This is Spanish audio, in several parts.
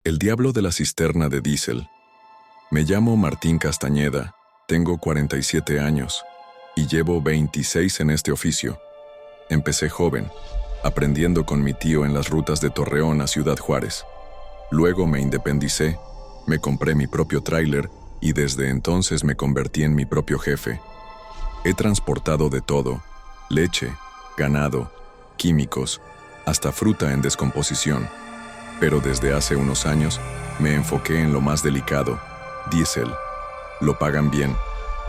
El diablo de la cisterna de diésel. Me llamo Martín Castañeda, tengo 47 años y llevo 26 en este oficio. Empecé joven, aprendiendo con mi tío en las rutas de Torreón a Ciudad Juárez. Luego me independicé, me compré mi propio tráiler y desde entonces me convertí en mi propio jefe. He transportado de todo: leche, ganado, químicos, hasta fruta en descomposición. Pero desde hace unos años me enfoqué en lo más delicado: diésel. Lo pagan bien,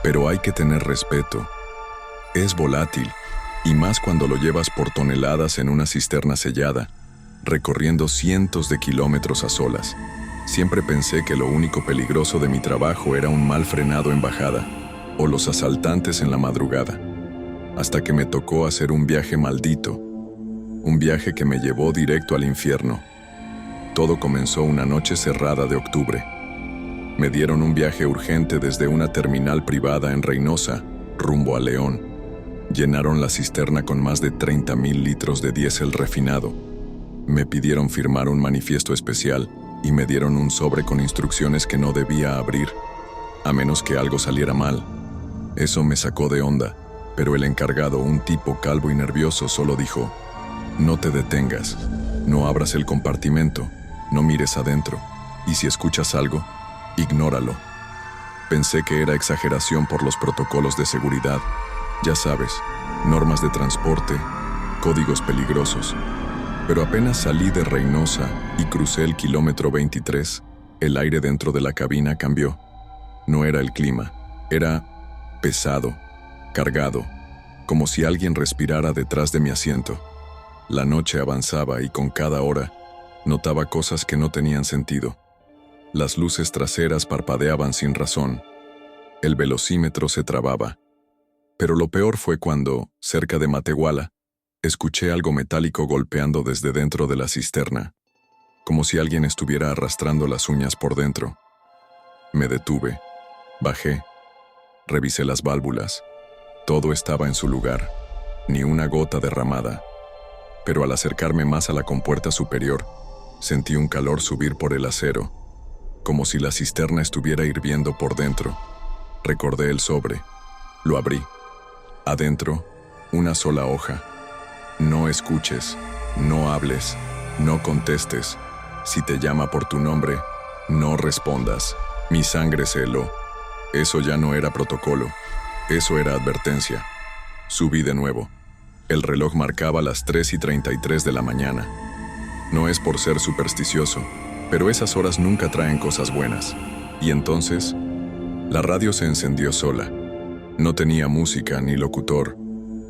pero hay que tener respeto. Es volátil, y más cuando lo llevas por toneladas en una cisterna sellada, recorriendo cientos de kilómetros a solas. Siempre pensé que lo único peligroso de mi trabajo era un mal frenado en bajada, o los asaltantes en la madrugada. Hasta que me tocó hacer un viaje maldito, un viaje que me llevó directo al infierno. Todo comenzó una noche cerrada de octubre. Me dieron un viaje urgente desde una terminal privada en Reynosa, rumbo a León. Llenaron la cisterna con más de 30,000 litros de diésel refinado. Me pidieron firmar un manifiesto especial y me dieron un sobre con instrucciones que no debía abrir, a menos que algo saliera mal. Eso me sacó de onda, pero el encargado, un tipo calvo y nervioso, solo dijo: no te detengas, no abras el compartimento, no mires adentro, y si escuchas algo, ignóralo. Pensé que era exageración por los protocolos de seguridad. Ya sabes, normas de transporte, códigos peligrosos. Pero apenas salí de Reynosa y crucé el kilómetro 23, el aire dentro de la cabina cambió. No era el clima, era pesado, cargado, como si alguien respirara detrás de mi asiento. La noche avanzaba y con cada hora notaba cosas que no tenían sentido. Las luces traseras parpadeaban sin razón. El velocímetro se trababa. Pero lo peor fue cuando, cerca de Matehuala, escuché algo metálico golpeando desde dentro de la cisterna, como si alguien estuviera arrastrando las uñas por dentro. Me detuve, bajé, revisé las válvulas. Todo estaba en su lugar, ni una gota derramada. Pero al acercarme más a la compuerta superior, sentí un calor subir por el acero, como si la cisterna estuviera hirviendo por dentro. Recordé el sobre, lo abrí. Adentro, una sola hoja. No escuches, no hables, no contestes. Si te llama por tu nombre, no respondas. Mi sangre se heló. Eso ya no era protocolo, eso era advertencia. Subí de nuevo. El reloj marcaba las 3:33 de la mañana. No es por ser supersticioso, pero esas horas nunca traen cosas buenas. Y entonces, la radio se encendió sola. No tenía música ni locutor,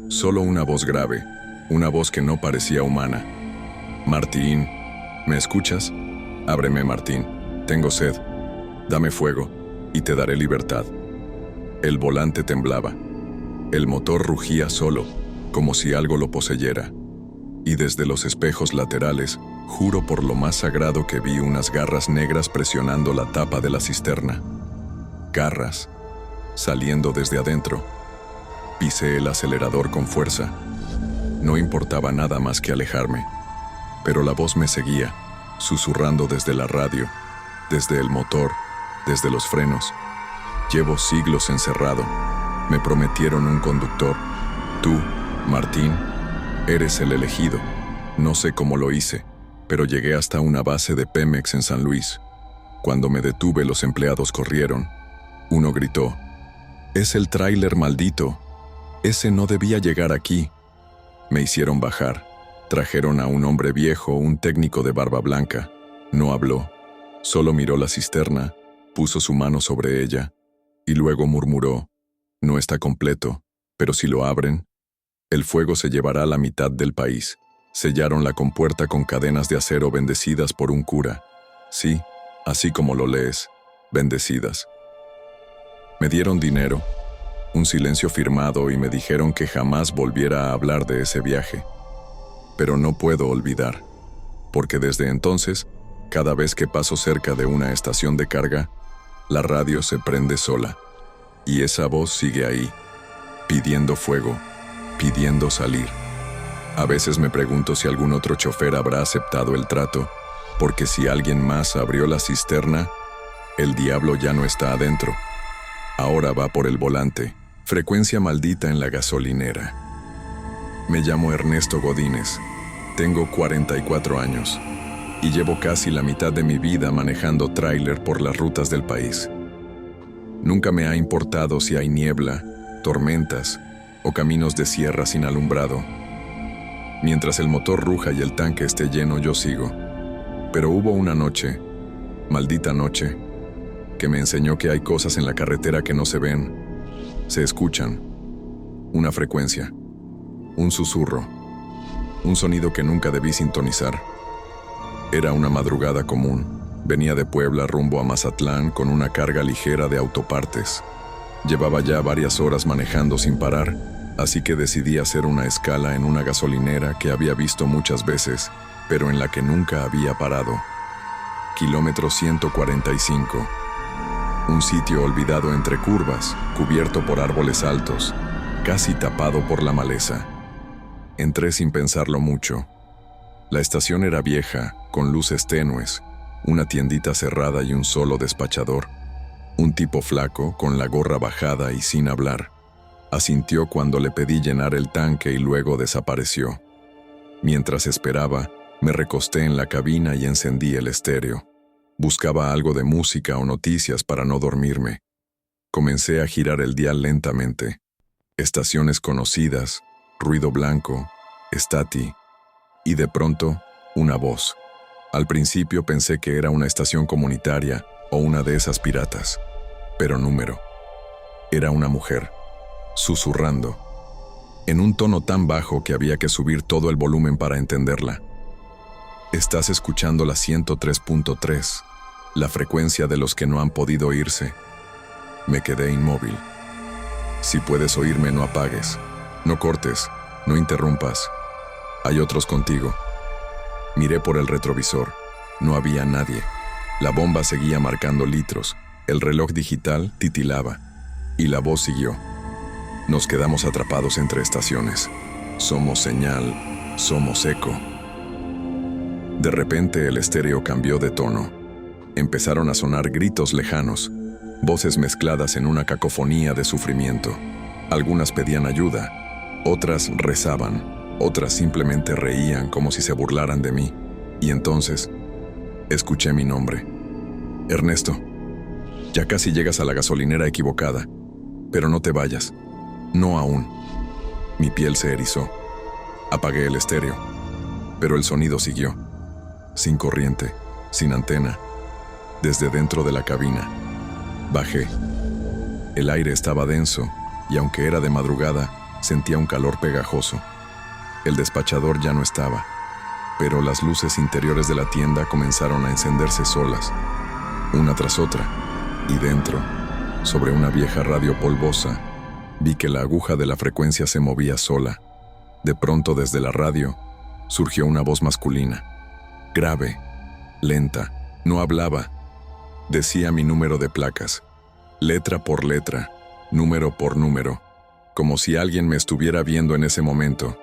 solo una voz grave, una voz que no parecía humana. Martín, ¿me escuchas? Ábreme, Martín, tengo sed. Dame fuego y te daré libertad. El volante temblaba. El motor rugía solo, como si algo lo poseyera. Y desde los espejos laterales, juro por lo más sagrado que vi unas garras negras presionando la tapa de la cisterna. Garras, saliendo desde adentro. Pisé el acelerador con fuerza. No importaba nada más que alejarme. Pero la voz me seguía, susurrando desde la radio, desde el motor, desde los frenos. Llevo siglos encerrado. Me prometieron un conductor. Tú, Martín, eres el elegido. No sé cómo lo hice, pero llegué hasta una base de Pemex en San Luis. Cuando me detuve, los empleados corrieron. Uno gritó: «Es el tráiler maldito. Ese no debía llegar aquí». Me hicieron bajar. Trajeron a un hombre viejo, un técnico de barba blanca. No habló. Solo miró la cisterna, puso su mano sobre ella, y luego murmuró: «No está completo, pero si lo abren, el fuego se llevará la mitad del país». Sellaron la compuerta con cadenas de acero bendecidas por un cura. Sí, así como lo lees, bendecidas. Me dieron dinero, un silencio firmado y me dijeron que jamás volviera a hablar de ese viaje. Pero no puedo olvidar, porque desde entonces, cada vez que paso cerca de una estación de carga, la radio se prende sola, y esa voz sigue ahí, pidiendo fuego, pidiendo salir. A veces me pregunto si algún otro chofer habrá aceptado el trato, porque si alguien más abrió la cisterna, el diablo ya no está adentro. Ahora va por el volante. Frecuencia maldita en la gasolinera. Me llamo Ernesto Godínez. Tengo 44 años y llevo casi la mitad de mi vida manejando tráiler por las rutas del país. Nunca me ha importado si hay niebla, tormentas o caminos de sierra sin alumbrado. Mientras el motor ruja y el tanque esté lleno, yo sigo. Pero hubo una noche, maldita noche, que me enseñó que hay cosas en la carretera que no se ven, se escuchan. Una frecuencia, un susurro, un sonido que nunca debí sintonizar. Era una madrugada común. Venía de Puebla rumbo a Mazatlán con una carga ligera de autopartes. Llevaba ya varias horas manejando sin parar, así que decidí hacer una escala en una gasolinera que había visto muchas veces, pero en la que nunca había parado. Kilómetro 145. Un sitio olvidado entre curvas, cubierto por árboles altos, casi tapado por la maleza. Entré sin pensarlo mucho. La estación era vieja, con luces tenues, una tiendita cerrada y un solo despachador. Un tipo flaco, con la gorra bajada y sin hablar, asintió cuando le pedí llenar el tanque y luego desapareció. Mientras esperaba, me recosté en la cabina y encendí el estéreo. Buscaba algo de música o noticias para no dormirme. Comencé a girar el dial lentamente. Estaciones conocidas, ruido blanco, Stati, y de pronto, una voz. Al principio pensé que era una estación comunitaria o una de esas piratas, pero número. Era una mujer, susurrando, en un tono tan bajo que había que subir todo el volumen para entenderla. Estás escuchando la 103.3, la frecuencia de los que no han podido irse. Me quedé inmóvil. Si puedes oírme, no apagues, no cortes, no interrumpas. Hay otros contigo. Miré por el retrovisor. No había nadie. La bomba seguía marcando litros. El reloj digital titilaba. Y la voz siguió. Nos quedamos atrapados entre estaciones. Somos señal, somos eco. De repente el estéreo cambió de tono. Empezaron a sonar gritos lejanos, voces mezcladas en una cacofonía de sufrimiento. Algunas pedían ayuda, otras rezaban. Otras simplemente reían como si se burlaran de mí. Y entonces, escuché mi nombre. Ernesto, ya casi llegas a la gasolinera equivocada, pero no te vayas. No aún. Mi piel se erizó. Apagué el estéreo, pero el sonido siguió. Sin corriente, sin antena, desde dentro de la cabina. Bajé. El aire estaba denso, y aunque era de madrugada, sentía un calor pegajoso. El despachador ya no estaba, pero las luces interiores de la tienda comenzaron a encenderse solas, una tras otra, y dentro, sobre una vieja radio polvosa, vi que la aguja de la frecuencia se movía sola. De pronto, desde la radio, surgió una voz masculina, grave, lenta, no hablaba. Decía mi número de placas, letra por letra, número por número, como si alguien me estuviera viendo en ese momento.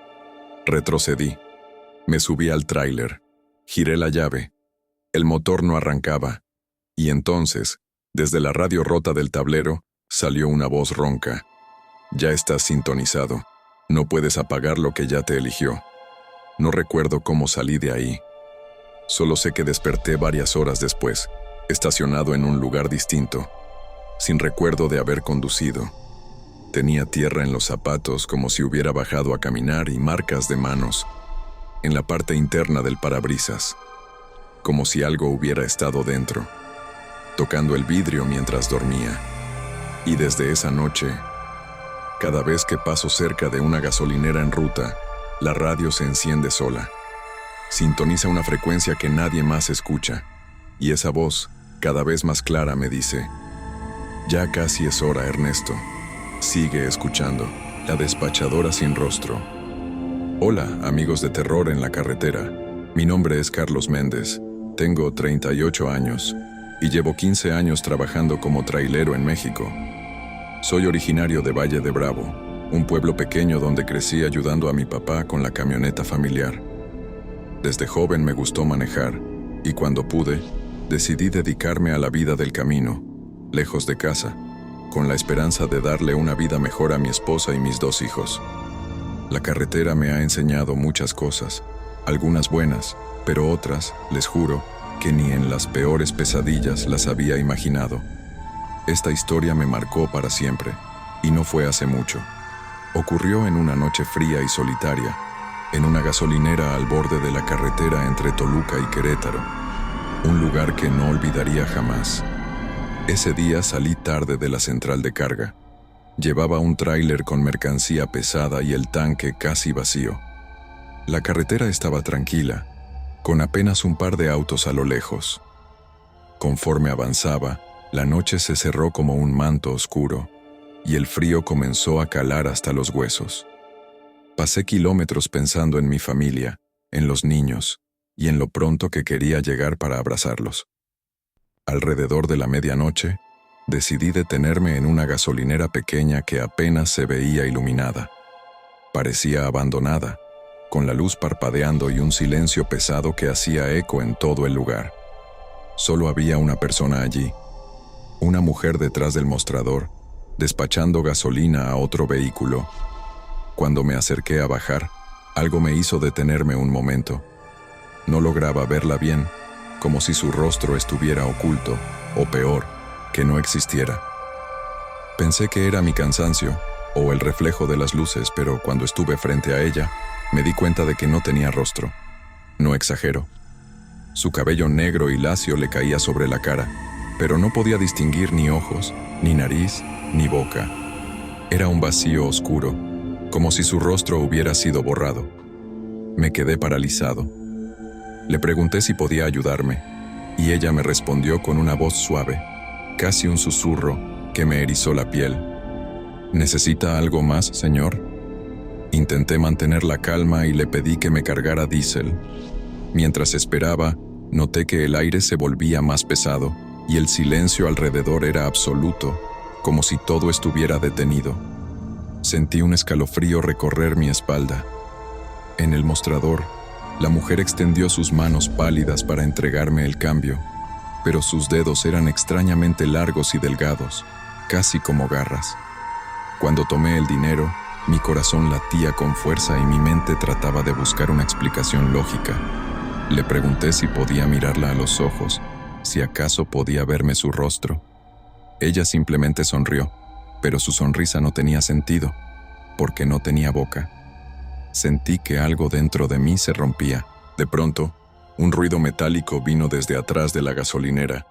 Retrocedí. Me subí al tráiler. Giré la llave. El motor no arrancaba. Y entonces, desde la radio rota del tablero, salió una voz ronca. Ya estás sintonizado. No puedes apagar lo que ya te eligió. No recuerdo cómo salí de ahí. Solo sé que desperté varias horas después, estacionado en un lugar distinto, sin recuerdo de haber conducido. Tenía tierra en los zapatos como si hubiera bajado a caminar y marcas de manos en la parte interna del parabrisas, como si algo hubiera estado dentro, tocando el vidrio mientras dormía. Y desde esa noche, cada vez que paso cerca de una gasolinera en ruta, la radio se enciende sola. Sintoniza una frecuencia que nadie más escucha, y esa voz, cada vez más clara, me dice: ya casi es hora, Ernesto. Sigue escuchando. La despachadora sin rostro. Hola, amigos de terror en la carretera. Mi nombre es Carlos Méndez. Tengo 38 años y llevo 15 años trabajando como trailero en México. Soy originario de Valle de Bravo, un pueblo pequeño donde crecí ayudando a mi papá con la camioneta familiar. Desde joven me gustó manejar y cuando pude, decidí dedicarme a la vida del camino, lejos de casa, con la esperanza de darle una vida mejor a mi esposa y mis 2 hijos. La carretera me ha enseñado muchas cosas, algunas buenas, pero otras, les juro, que ni en las peores pesadillas las había imaginado. Esta historia me marcó para siempre, y no fue hace mucho. Ocurrió en una noche fría y solitaria, en una gasolinera al borde de la carretera entre Toluca y Querétaro, un lugar que no olvidaría jamás. Ese día salí tarde de la central de carga. Llevaba un tráiler con mercancía pesada y el tanque casi vacío. La carretera estaba tranquila, con apenas un par de autos a lo lejos. Conforme avanzaba, la noche se cerró como un manto oscuro, y el frío comenzó a calar hasta los huesos. Pasé kilómetros pensando en mi familia, en los niños, y en lo pronto que quería llegar para abrazarlos. Alrededor de la medianoche, decidí detenerme en una gasolinera pequeña que apenas se veía iluminada. Parecía abandonada, con la luz parpadeando y un silencio pesado que hacía eco en todo el lugar. Solo había una persona allí, una mujer detrás del mostrador, despachando gasolina a otro vehículo. Cuando me acerqué a bajar, algo me hizo detenerme un momento. No lograba verla bien, como si su rostro estuviera oculto, o peor, que no existiera. Pensé que era mi cansancio, o el reflejo de las luces, pero cuando estuve frente a ella, me di cuenta de que no tenía rostro. No exagero. Su cabello negro y lacio le caía sobre la cara, pero no podía distinguir ni ojos, ni nariz, ni boca. Era un vacío oscuro, como si su rostro hubiera sido borrado. Me quedé paralizado. Le pregunté si podía ayudarme, y ella me respondió con una voz suave, casi un susurro, que me erizó la piel. ¿Necesita algo más, señor? Intenté mantener la calma y le pedí que me cargara diésel. Mientras esperaba, noté que el aire se volvía más pesado y el silencio alrededor era absoluto, como si todo estuviera detenido. Sentí un escalofrío recorrer mi espalda. En el mostrador, la mujer extendió sus manos pálidas para entregarme el cambio, pero sus dedos eran extrañamente largos y delgados, casi como garras. Cuando tomé el dinero, mi corazón latía con fuerza y mi mente trataba de buscar una explicación lógica. Le pregunté si podía mirarla a los ojos, si acaso podía verme su rostro. Ella simplemente sonrió, pero su sonrisa no tenía sentido, porque no tenía boca. Sentí que algo dentro de mí se rompía. De pronto, un ruido metálico vino desde atrás de la gasolinera,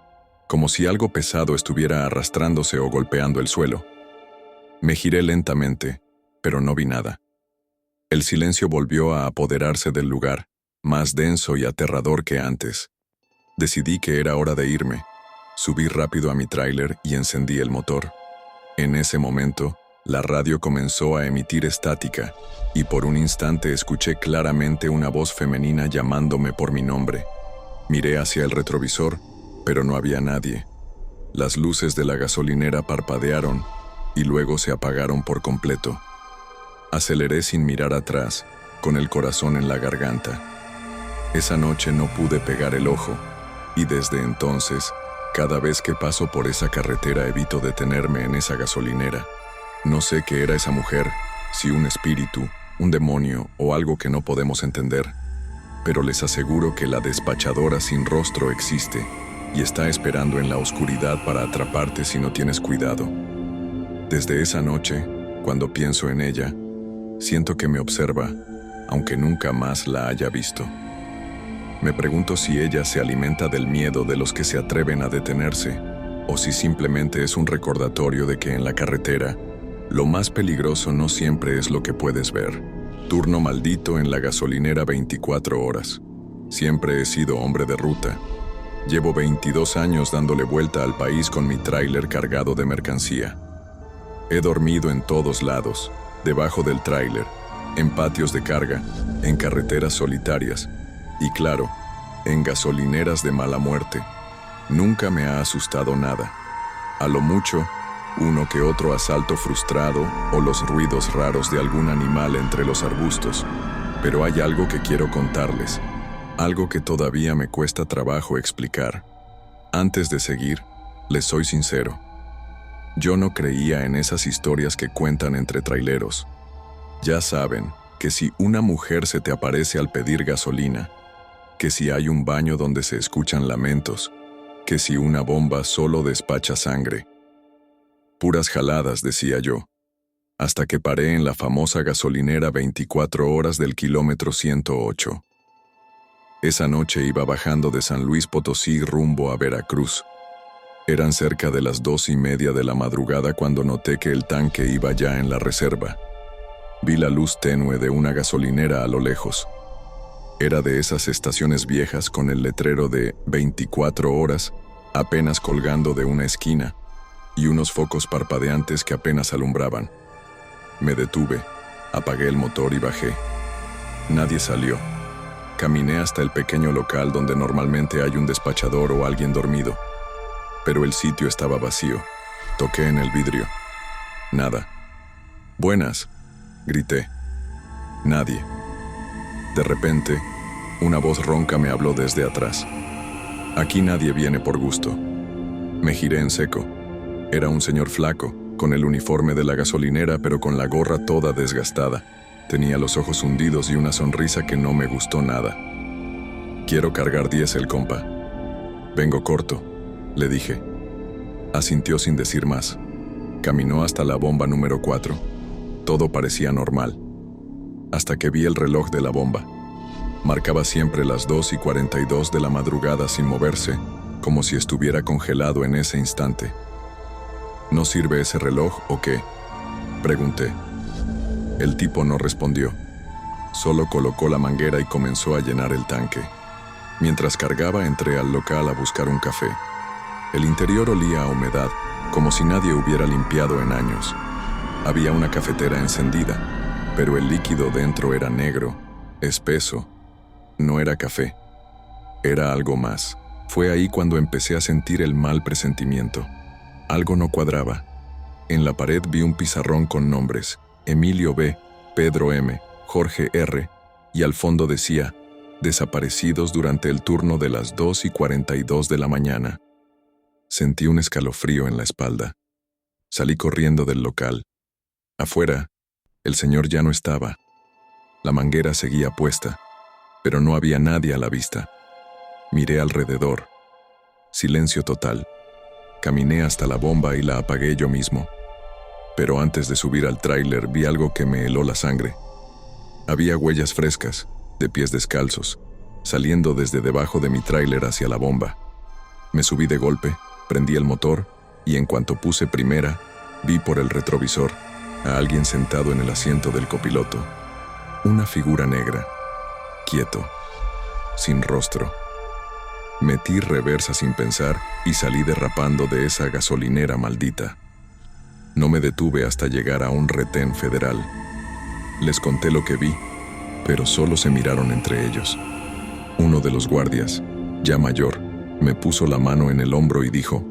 como si algo pesado estuviera arrastrándose o golpeando el suelo. Me giré lentamente, pero no vi nada. El silencio volvió a apoderarse del lugar, más denso y aterrador que antes. Decidí que era hora de irme. Subí rápido a mi tráiler y encendí el motor. En ese momento, la radio comenzó a emitir estática, y por un instante escuché claramente una voz femenina llamándome por mi nombre. Miré hacia el retrovisor, pero no había nadie. Las luces de la gasolinera parpadearon y luego se apagaron por completo. Aceleré sin mirar atrás, con el corazón en la garganta. Esa noche no pude pegar el ojo, y desde entonces, cada vez que paso por esa carretera evito detenerme en esa gasolinera. No sé qué era esa mujer, si un espíritu, un demonio o algo que no podemos entender, pero les aseguro que la despachadora sin rostro existe y está esperando en la oscuridad para atraparte si no tienes cuidado. Desde esa noche, cuando pienso en ella, siento que me observa, aunque nunca más la haya visto. Me pregunto si ella se alimenta del miedo de los que se atreven a detenerse, o si simplemente es un recordatorio de que en la carretera, lo más peligroso no siempre es lo que puedes ver. Turno maldito en la gasolinera 24 horas. Siempre he sido hombre de ruta. Llevo 22 años dándole vuelta al país con mi tráiler cargado de mercancía. He dormido en todos lados, debajo del tráiler, en patios de carga, en carreteras solitarias y, claro, en gasolineras de mala muerte. Nunca me ha asustado nada. A lo mucho, uno que otro asalto frustrado o los ruidos raros de algún animal entre los arbustos. Pero hay algo que quiero contarles. Algo que todavía me cuesta trabajo explicar. Antes de seguir, les soy sincero. Yo no creía en esas historias que cuentan entre traileros. Ya saben que si una mujer se te aparece al pedir gasolina, que si hay un baño donde se escuchan lamentos, que si una bomba solo despacha sangre. Puras jaladas, decía yo, hasta que paré en la famosa gasolinera 24 horas del kilómetro 108. Esa noche iba bajando de San Luis Potosí rumbo a Veracruz. Eran cerca de las 2:30 de la madrugada cuando noté que el tanque iba ya en la reserva. Vi la luz tenue de una gasolinera a lo lejos. Era de esas estaciones viejas con el letrero de 24 horas apenas colgando de una esquina y unos focos parpadeantes que apenas alumbraban. Me detuve, apagué el motor y bajé. Nadie salió. Caminé hasta el pequeño local donde normalmente hay un despachador o alguien dormido. Pero el sitio estaba vacío. Toqué en el vidrio. Nada. «Buenas», grité. Nadie. De repente, una voz ronca me habló desde atrás. «Aquí nadie viene por gusto». Me giré en seco. Era un señor flaco, con el uniforme de la gasolinera pero con la gorra toda desgastada. Tenía los ojos hundidos y una sonrisa que no me gustó nada. «Quiero cargar diésel, compa». «Vengo corto», le dije. Asintió sin decir más. Caminó hasta la bomba número 4. Todo parecía normal. Hasta que vi el reloj de la bomba. Marcaba siempre las 2:42 de la madrugada sin moverse, como si estuviera congelado en ese instante. «¿No sirve ese reloj o qué?», pregunté. El tipo no respondió. Solo colocó la manguera y comenzó a llenar el tanque. Mientras cargaba, entré al local a buscar un café. El interior olía a humedad, como si nadie hubiera limpiado en años. Había una cafetera encendida, pero el líquido dentro era negro, espeso. No era café. Era algo más. Fue ahí cuando empecé a sentir el mal presentimiento. Algo no cuadraba. En la pared vi un pizarrón con nombres: Emilio B., Pedro M., Jorge R., y al fondo decía: desaparecidos durante el turno de las 2:42 de la mañana. Sentí un escalofrío en la espalda. Salí corriendo del local. Afuera, el señor ya no estaba. La manguera seguía puesta, pero no había nadie a la vista. Miré alrededor. Silencio total. Caminé hasta la bomba y la apagué yo mismo. Pero antes de subir al tráiler vi algo que me heló la sangre. Había huellas frescas, de pies descalzos, saliendo desde debajo de mi tráiler hacia la bomba. Me subí de golpe, prendí el motor y en cuanto puse primera, vi por el retrovisor a alguien sentado en el asiento del copiloto. Una figura negra, quieto, sin rostro. Metí reversa sin pensar y salí derrapando de esa gasolinera maldita. No me detuve hasta llegar a un retén federal. Les conté lo que vi, pero solo se miraron entre ellos. Uno de los guardias, ya mayor, me puso la mano en el hombro y dijo: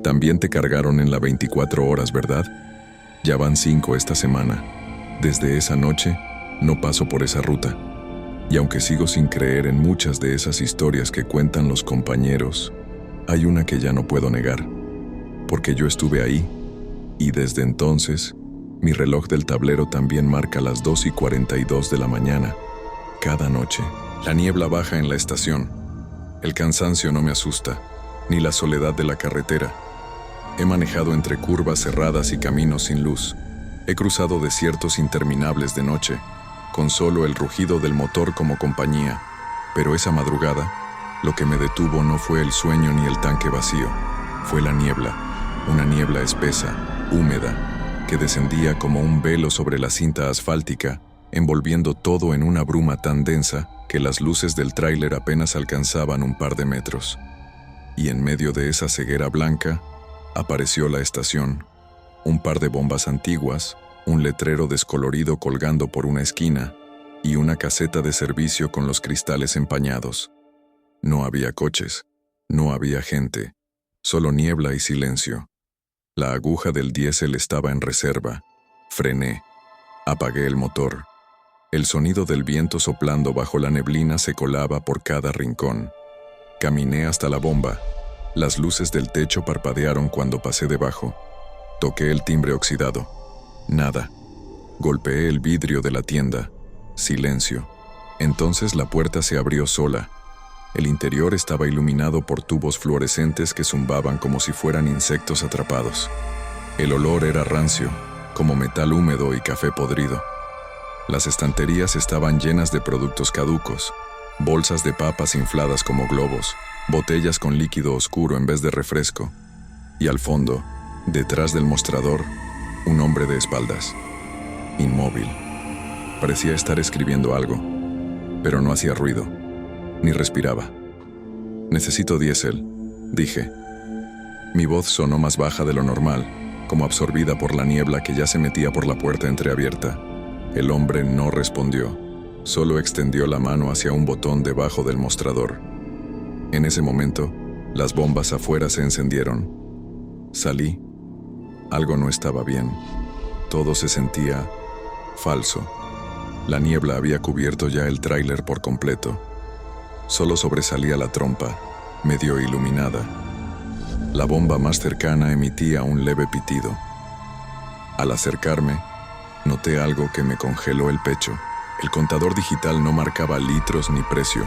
«También te cargaron en la 24 horas, ¿verdad? Ya van 5 esta semana. Desde esa noche, no paso por esa ruta. Y aunque sigo sin creer en muchas de esas historias que cuentan los compañeros, hay una que ya no puedo negar, porque yo estuve ahí, y desde entonces, mi reloj del tablero también marca las 2:42 de la mañana, cada noche». La niebla baja en la estación. El cansancio no me asusta, ni la soledad de la carretera. He manejado entre curvas cerradas y caminos sin luz. He cruzado desiertos interminables de noche, con solo el rugido del motor como compañía. Pero esa madrugada, lo que me detuvo no fue el sueño ni el tanque vacío. Fue la niebla, una niebla espesa, húmeda, que descendía como un velo sobre la cinta asfáltica, envolviendo todo en una bruma tan densa que las luces del tráiler apenas alcanzaban un par de metros. Y en medio de esa ceguera blanca, apareció la estación, un par de bombas antiguas, un letrero descolorido colgando por una esquina y una caseta de servicio con los cristales empañados. No había coches, no había gente, solo niebla y silencio. La aguja del diésel estaba en reserva. Frené, apagué el motor. El sonido del viento soplando bajo la neblina se colaba por cada rincón. Caminé hasta la bomba. Las luces del techo parpadearon cuando pasé debajo. Toqué el timbre oxidado. Nada. Golpeé el vidrio de la tienda. Silencio. Entonces la puerta se abrió sola. El interior estaba iluminado por tubos fluorescentes que zumbaban como si fueran insectos atrapados. El olor era rancio, como metal húmedo y café podrido. Las estanterías estaban llenas de productos caducos, bolsas de papas infladas como globos, botellas con líquido oscuro en vez de refresco. Y al fondo, detrás del mostrador, un hombre de espaldas, inmóvil. Parecía estar escribiendo algo, pero no hacía ruido, ni respiraba. «Necesito diésel», dije. Mi voz sonó más baja de lo normal, como absorbida por la niebla que ya se metía por la puerta entreabierta. El hombre no respondió, solo extendió la mano hacia un botón debajo del mostrador. En ese momento, las bombas afuera se encendieron. Salí. Algo no estaba bien. Todo se sentía falso. La niebla había cubierto ya el tráiler por completo. Solo sobresalía la trompa, medio iluminada. La bomba más cercana emitía un leve pitido. Al acercarme, noté algo que me congeló el pecho. El contador digital no marcaba litros ni precio.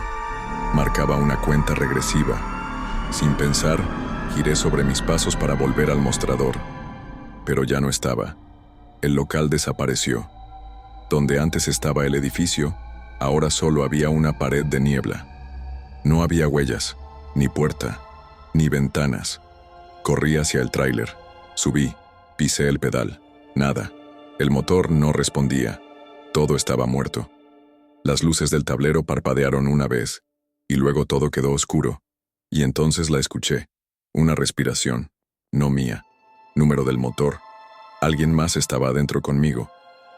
Marcaba una cuenta regresiva. Sin pensar, giré sobre mis pasos para volver al mostrador. Pero ya no estaba. El local desapareció. Donde antes estaba el edificio, ahora solo había una pared de niebla. No había huellas, ni puerta, ni ventanas. Corrí hacia el tráiler. Subí, pisé el pedal. Nada. El motor no respondía. Todo estaba muerto. Las luces del tablero parpadearon una vez, y luego todo quedó oscuro. Y entonces la escuché. Una respiración. No mía. Número del motor. Alguien más estaba adentro conmigo.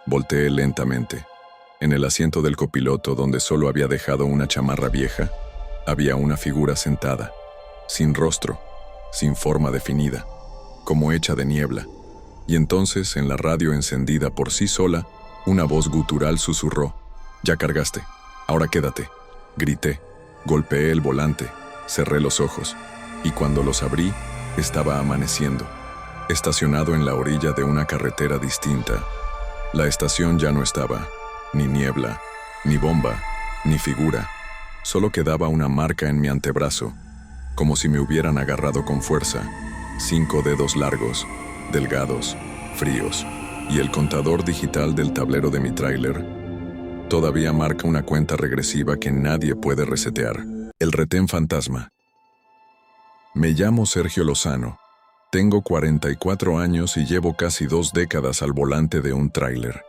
Volteé lentamente. En el asiento del copiloto, donde solo había dejado una chamarra vieja, había una figura sentada, sin rostro, sin forma definida, como hecha de niebla. Y entonces, en la radio encendida por sí sola, una voz gutural susurró: «Ya cargaste, ahora quédate», grité. Golpeé el volante, cerré los ojos, y cuando los abrí, estaba amaneciendo, estacionado en la orilla de una carretera distinta. La estación ya no estaba, ni niebla, ni bomba, ni figura. Solo quedaba una marca en mi antebrazo, como si me hubieran agarrado con fuerza. 5 dedos largos, delgados, fríos, y el contador digital del tablero de mi tráiler todavía marca una cuenta regresiva que nadie puede resetear. El retén fantasma. Me llamo Sergio Lozano. Tengo 44 años y llevo casi 2 décadas al volante de un tráiler.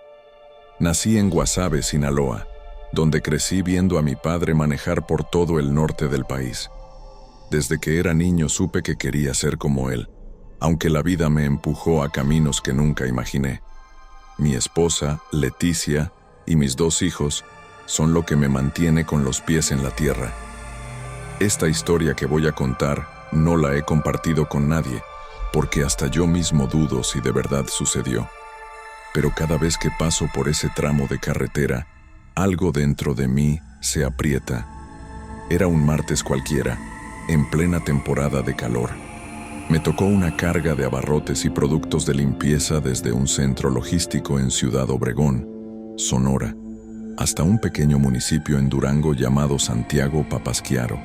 Nací en Guasave, Sinaloa, donde crecí viendo a mi padre manejar por todo el norte del país. Desde que era niño supe que quería ser como él, aunque la vida me empujó a caminos que nunca imaginé. Mi esposa, Leticia, y mis 2 hijos son lo que me mantiene con los pies en la tierra. Esta historia que voy a contar no la he compartido con nadie, porque hasta yo mismo dudo si de verdad sucedió. Pero cada vez que paso por ese tramo de carretera, algo dentro de mí se aprieta. Era un martes cualquiera, en plena temporada de calor. Me tocó una carga de abarrotes y productos de limpieza desde un centro logístico en Ciudad Obregón, Sonora, hasta un pequeño municipio en Durango llamado Santiago Papasquiaro.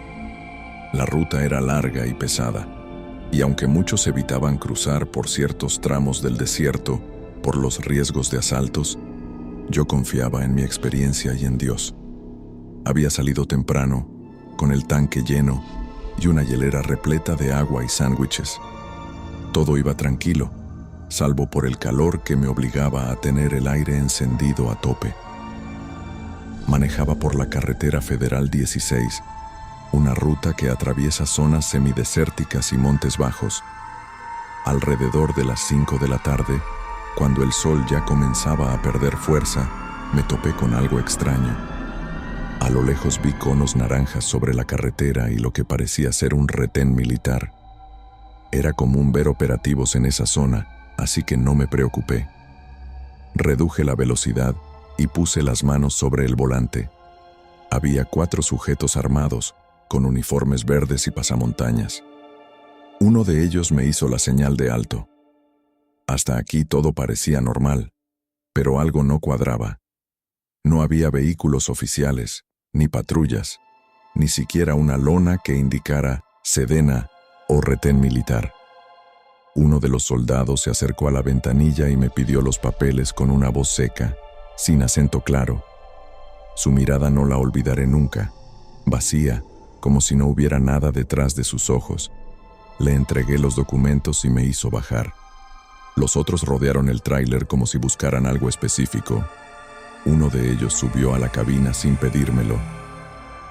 La ruta era larga y pesada, y aunque muchos evitaban cruzar por ciertos tramos del desierto por los riesgos de asaltos, yo confiaba en mi experiencia y en Dios. Había salido temprano, con el tanque lleno y una hielera repleta de agua y sándwiches. Todo iba tranquilo, salvo por el calor que me obligaba a tener el aire encendido a tope. Manejaba por la carretera Federal 16, una ruta que atraviesa zonas semidesérticas y montes bajos. Alrededor de las 5 de la tarde, cuando el sol ya comenzaba a perder fuerza, me topé con algo extraño. A lo lejos vi conos naranjas sobre la carretera y lo que parecía ser un retén militar. Era común ver operativos en esa zona, así que no me preocupé. Reduje la velocidad y puse las manos sobre el volante. Había 4 sujetos armados, con uniformes verdes y pasamontañas. Uno de ellos me hizo la señal de alto. Hasta aquí todo parecía normal, pero algo no cuadraba. No había vehículos oficiales, ni patrullas, ni siquiera una lona que indicara sedena o retén militar. Uno de los soldados se acercó a la ventanilla y me pidió los papeles con una voz seca, sin acento claro. Su mirada no la olvidaré nunca, vacía, como si no hubiera nada detrás de sus ojos. Le entregué los documentos y me hizo bajar. Los otros rodearon el tráiler como si buscaran algo específico. Uno de ellos subió a la cabina sin pedírmelo.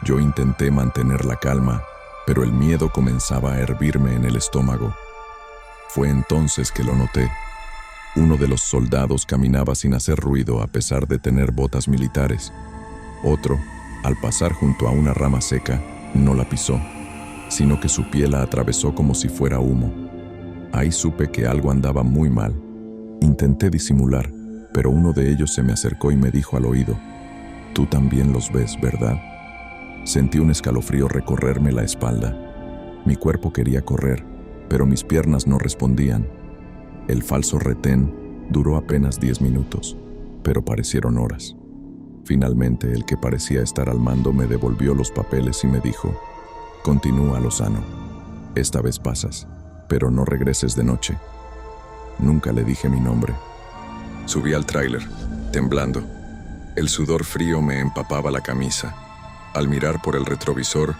Yo intenté mantener la calma, pero el miedo comenzaba a hervirme en el estómago. Fue entonces que lo noté. Uno de los soldados caminaba sin hacer ruido a pesar de tener botas militares. Otro, al pasar junto a una rama seca, no la pisó, sino que su piel la atravesó como si fuera humo. Ahí supe que algo andaba muy mal. Intenté disimular, pero uno de ellos se me acercó y me dijo al oído: «Tú también los ves, ¿verdad?». Sentí un escalofrío recorrerme la espalda. Mi cuerpo quería correr, pero mis piernas no respondían. El falso retén duró apenas 10 minutos, pero parecieron horas. Finalmente, el que parecía estar al mando me devolvió los papeles y me dijo: «Continúa, Lozano. Esta vez pasas, pero no regreses de noche». Nunca le dije mi nombre. Subí al tráiler, temblando. El sudor frío me empapaba la camisa. Al mirar por el retrovisor,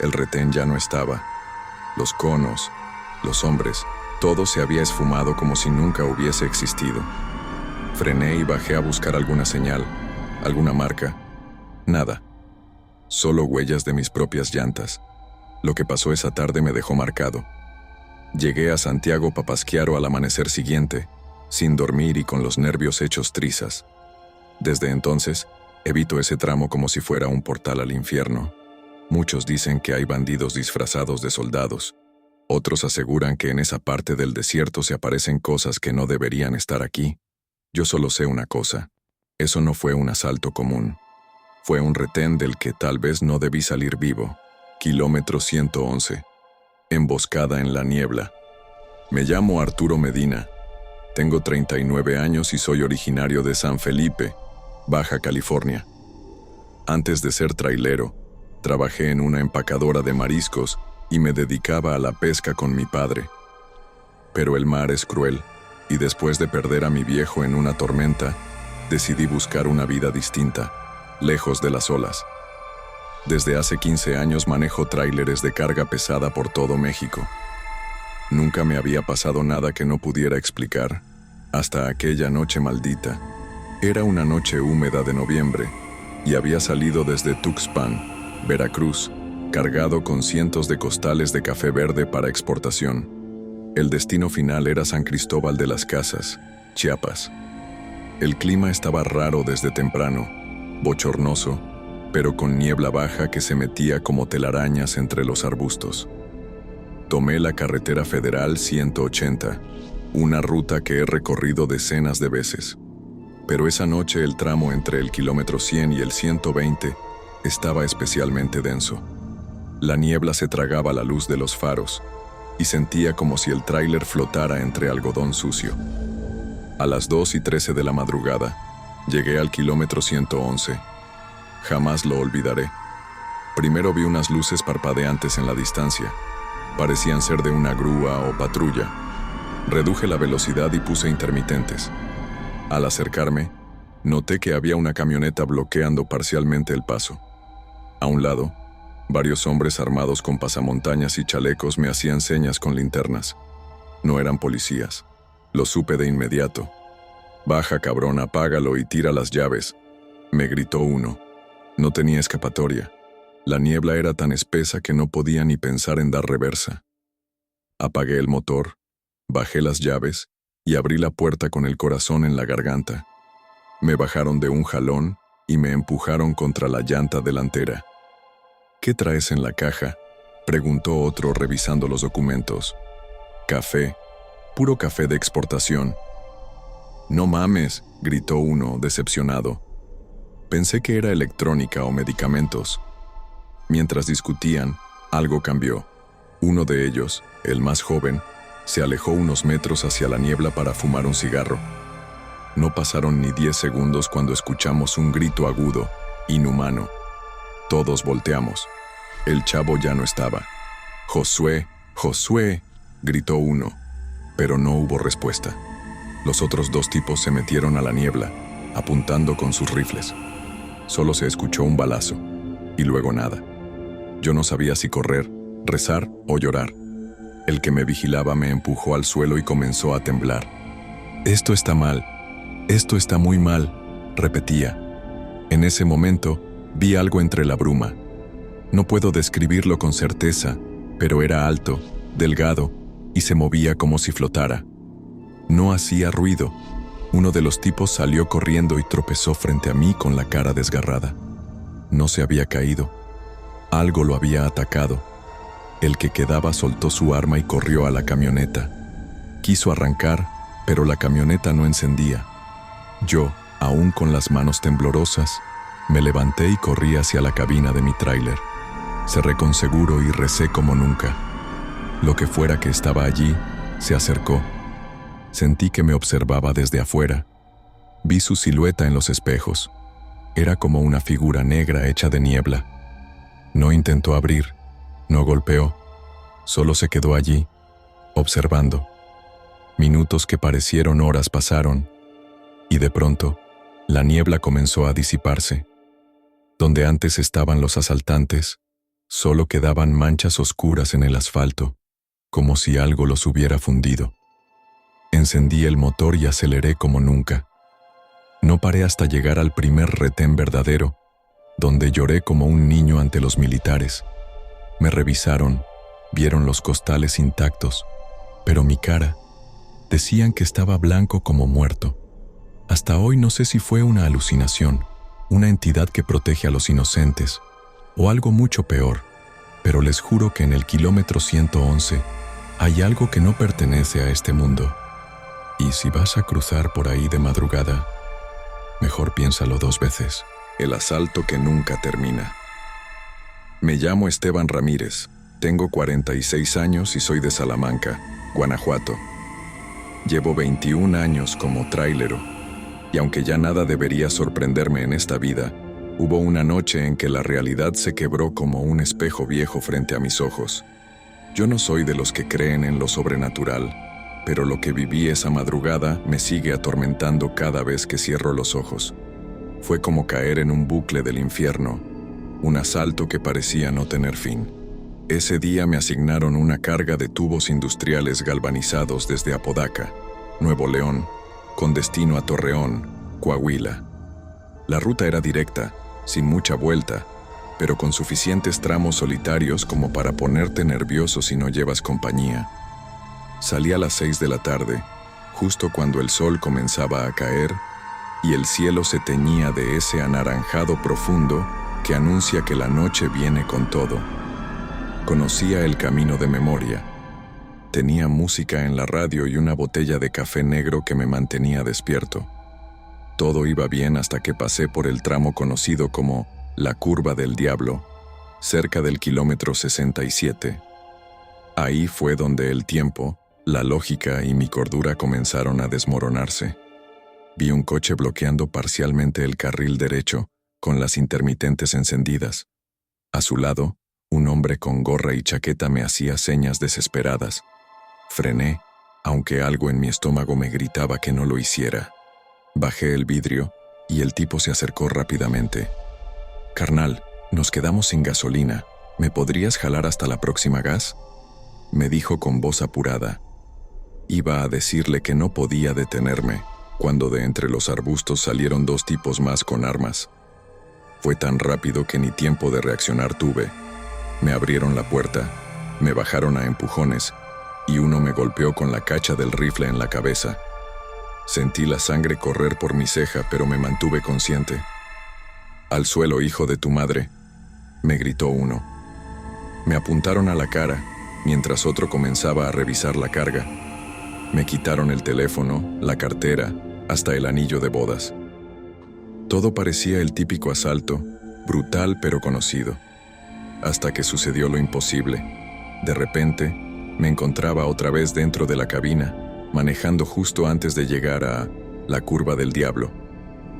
el retén ya no estaba. Los conos, los hombres, todo se había esfumado como si nunca hubiese existido. Frené y bajé a buscar alguna señal, alguna marca. Nada. Solo huellas de mis propias llantas. Lo que pasó esa tarde me dejó marcado. Llegué a Santiago Papasquiaro al amanecer siguiente, sin dormir y con los nervios hechos trizas. Desde entonces, evito ese tramo como si fuera un portal al infierno. Muchos dicen que hay bandidos disfrazados de soldados. Otros aseguran que en esa parte del desierto se aparecen cosas que no deberían estar aquí. Yo solo sé una cosa: eso no fue un asalto común. Fue un retén del que tal vez no debí salir vivo. Kilómetro 111. Emboscada en la niebla. Me llamo Arturo Medina. Tengo 39 años y soy originario de San Felipe, Baja California. Antes de ser trailero, trabajé en una empacadora de mariscos y me dedicaba a la pesca con mi padre. Pero el mar es cruel, y después de perder a mi viejo en una tormenta, decidí buscar una vida distinta, lejos de las olas. Desde hace 15 años manejo tráileres de carga pesada por todo México. Nunca me había pasado nada que no pudiera explicar, hasta aquella noche maldita. Era una noche húmeda de noviembre, y había salido desde Tuxpan, Veracruz, cargado con cientos de costales de café verde para exportación. El destino final era San Cristóbal de las Casas, Chiapas. El clima estaba raro desde temprano, bochornoso, pero con niebla baja que se metía como telarañas entre los arbustos. Tomé la carretera federal 180, una ruta que he recorrido decenas de veces. Pero esa noche el tramo entre el kilómetro 100 y el 120 estaba especialmente denso. La niebla se tragaba la luz de los faros y sentía como si el tráiler flotara entre algodón sucio. A las 2:13 de la madrugada, llegué al kilómetro 111. Jamás lo olvidaré. Primero vi unas luces parpadeantes en la distancia. Parecían ser de una grúa o patrulla. Reduje la velocidad y puse intermitentes. Al acercarme, noté que había una camioneta bloqueando parcialmente el paso. A un lado, varios hombres armados con pasamontañas y chalecos me hacían señas con linternas. No eran policías. Lo supe de inmediato. «Baja, cabrón, apágalo y tira las llaves», me gritó uno. No tenía escapatoria. La niebla era tan espesa que no podía ni pensar en dar reversa. Apagué el motor, bajé las llaves y abrí la puerta con el corazón en la garganta. Me bajaron de un jalón y me empujaron contra la llanta delantera. «¿Qué traes en la caja?», preguntó otro revisando los documentos. «Café, puro café de exportación». «No mames», gritó uno, decepcionado. Pensé que era electrónica o medicamentos. Mientras discutían, algo cambió. Uno de ellos, el más joven, se alejó unos metros hacia la niebla para fumar un cigarro. No pasaron ni 10 segundos cuando escuchamos un grito agudo, inhumano. Todos volteamos. El chavo ya no estaba. «¡Josué! ¡Josué!», gritó uno, pero no hubo respuesta. Los otros dos tipos se metieron a la niebla, apuntando con sus rifles. Solo se escuchó un balazo, y luego nada. Yo no sabía si correr, rezar o llorar. El que me vigilaba me empujó al suelo y comenzó a temblar. «Esto está mal, esto está muy mal», repetía. En ese momento, vi algo entre la bruma. No puedo describirlo con certeza, pero era alto, delgado, y se movía como si flotara. No hacía ruido. Uno de los tipos salió corriendo y tropezó frente a mí con la cara desgarrada. No se había caído. Algo lo había atacado. El que quedaba soltó su arma y corrió a la camioneta. Quiso arrancar, pero la camioneta no encendía. Yo, aún con las manos temblorosas, me levanté y corrí hacia la cabina de mi tráiler. Cerré con seguro y recé como nunca. Lo que fuera que estaba allí, se acercó. Sentí que me observaba desde afuera. Vi su silueta en los espejos. Era como una figura negra hecha de niebla. No intentó abrir, no golpeó, solo se quedó allí, observando. Minutos que parecieron horas pasaron, y de pronto, la niebla comenzó a disiparse. Donde antes estaban los asaltantes, solo quedaban manchas oscuras en el asfalto, como si algo los hubiera fundido. Encendí el motor y aceleré como nunca. No paré hasta llegar al primer retén verdadero, donde lloré como un niño ante los militares. Me revisaron, vieron los costales intactos, pero mi cara, decían que estaba blanco como muerto. Hasta hoy no sé si fue una alucinación, una entidad que protege a los inocentes, o algo mucho peor, pero les juro que en el kilómetro 111 hay algo que no pertenece a este mundo. Y si vas a cruzar por ahí de madrugada, mejor piénsalo 2 veces. El asalto que nunca termina. Me llamo Esteban Ramírez, tengo 46 años y soy de Salamanca, Guanajuato. Llevo 21 años como trailero, y aunque ya nada debería sorprenderme en esta vida, hubo una noche en que la realidad se quebró como un espejo viejo frente a mis ojos. Yo no soy de los que creen en lo sobrenatural, pero lo que viví esa madrugada me sigue atormentando cada vez que cierro los ojos. Fue como caer en un bucle del infierno, un asalto que parecía no tener fin. Ese día me asignaron una carga de tubos industriales galvanizados desde Apodaca, Nuevo León, con destino a Torreón, Coahuila. La ruta era directa, sin mucha vuelta, pero con suficientes tramos solitarios como para ponerte nervioso si no llevas compañía. Salí a las 6 de la tarde, justo cuando el sol comenzaba a caer, y el cielo se teñía de ese anaranjado profundo que anuncia que la noche viene con todo. Conocía el camino de memoria. Tenía música en la radio y una botella de café negro que me mantenía despierto. Todo iba bien hasta que pasé por el tramo conocido como la Curva del Diablo, cerca del kilómetro 67. Ahí fue donde el tiempo, la lógica y mi cordura comenzaron a desmoronarse. Vi un coche bloqueando parcialmente el carril derecho, con las intermitentes encendidas. A su lado, un hombre con gorra y chaqueta me hacía señas desesperadas. Frené, aunque algo en mi estómago me gritaba que no lo hiciera. Bajé el vidrio, y el tipo se acercó rápidamente. «Carnal, nos quedamos sin gasolina. ¿Me podrías jalar hasta la próxima gas?», me dijo con voz apurada. Iba a decirle que no podía detenerme, cuando de entre los arbustos salieron 2 tipos más con armas. Fue tan rápido que ni tiempo de reaccionar tuve. Me abrieron la puerta, me bajaron a empujones, y uno me golpeó con la cacha del rifle en la cabeza. Sentí la sangre correr por mi ceja, pero me mantuve consciente. «Al suelo, hijo de tu madre», me gritó uno. Me apuntaron a la cara, mientras otro comenzaba a revisar la carga. Me quitaron el teléfono, la cartera, hasta el anillo de bodas. Todo parecía el típico asalto, brutal pero conocido. Hasta que sucedió lo imposible. De repente, me encontraba otra vez dentro de la cabina, manejando justo antes de llegar a la curva del diablo.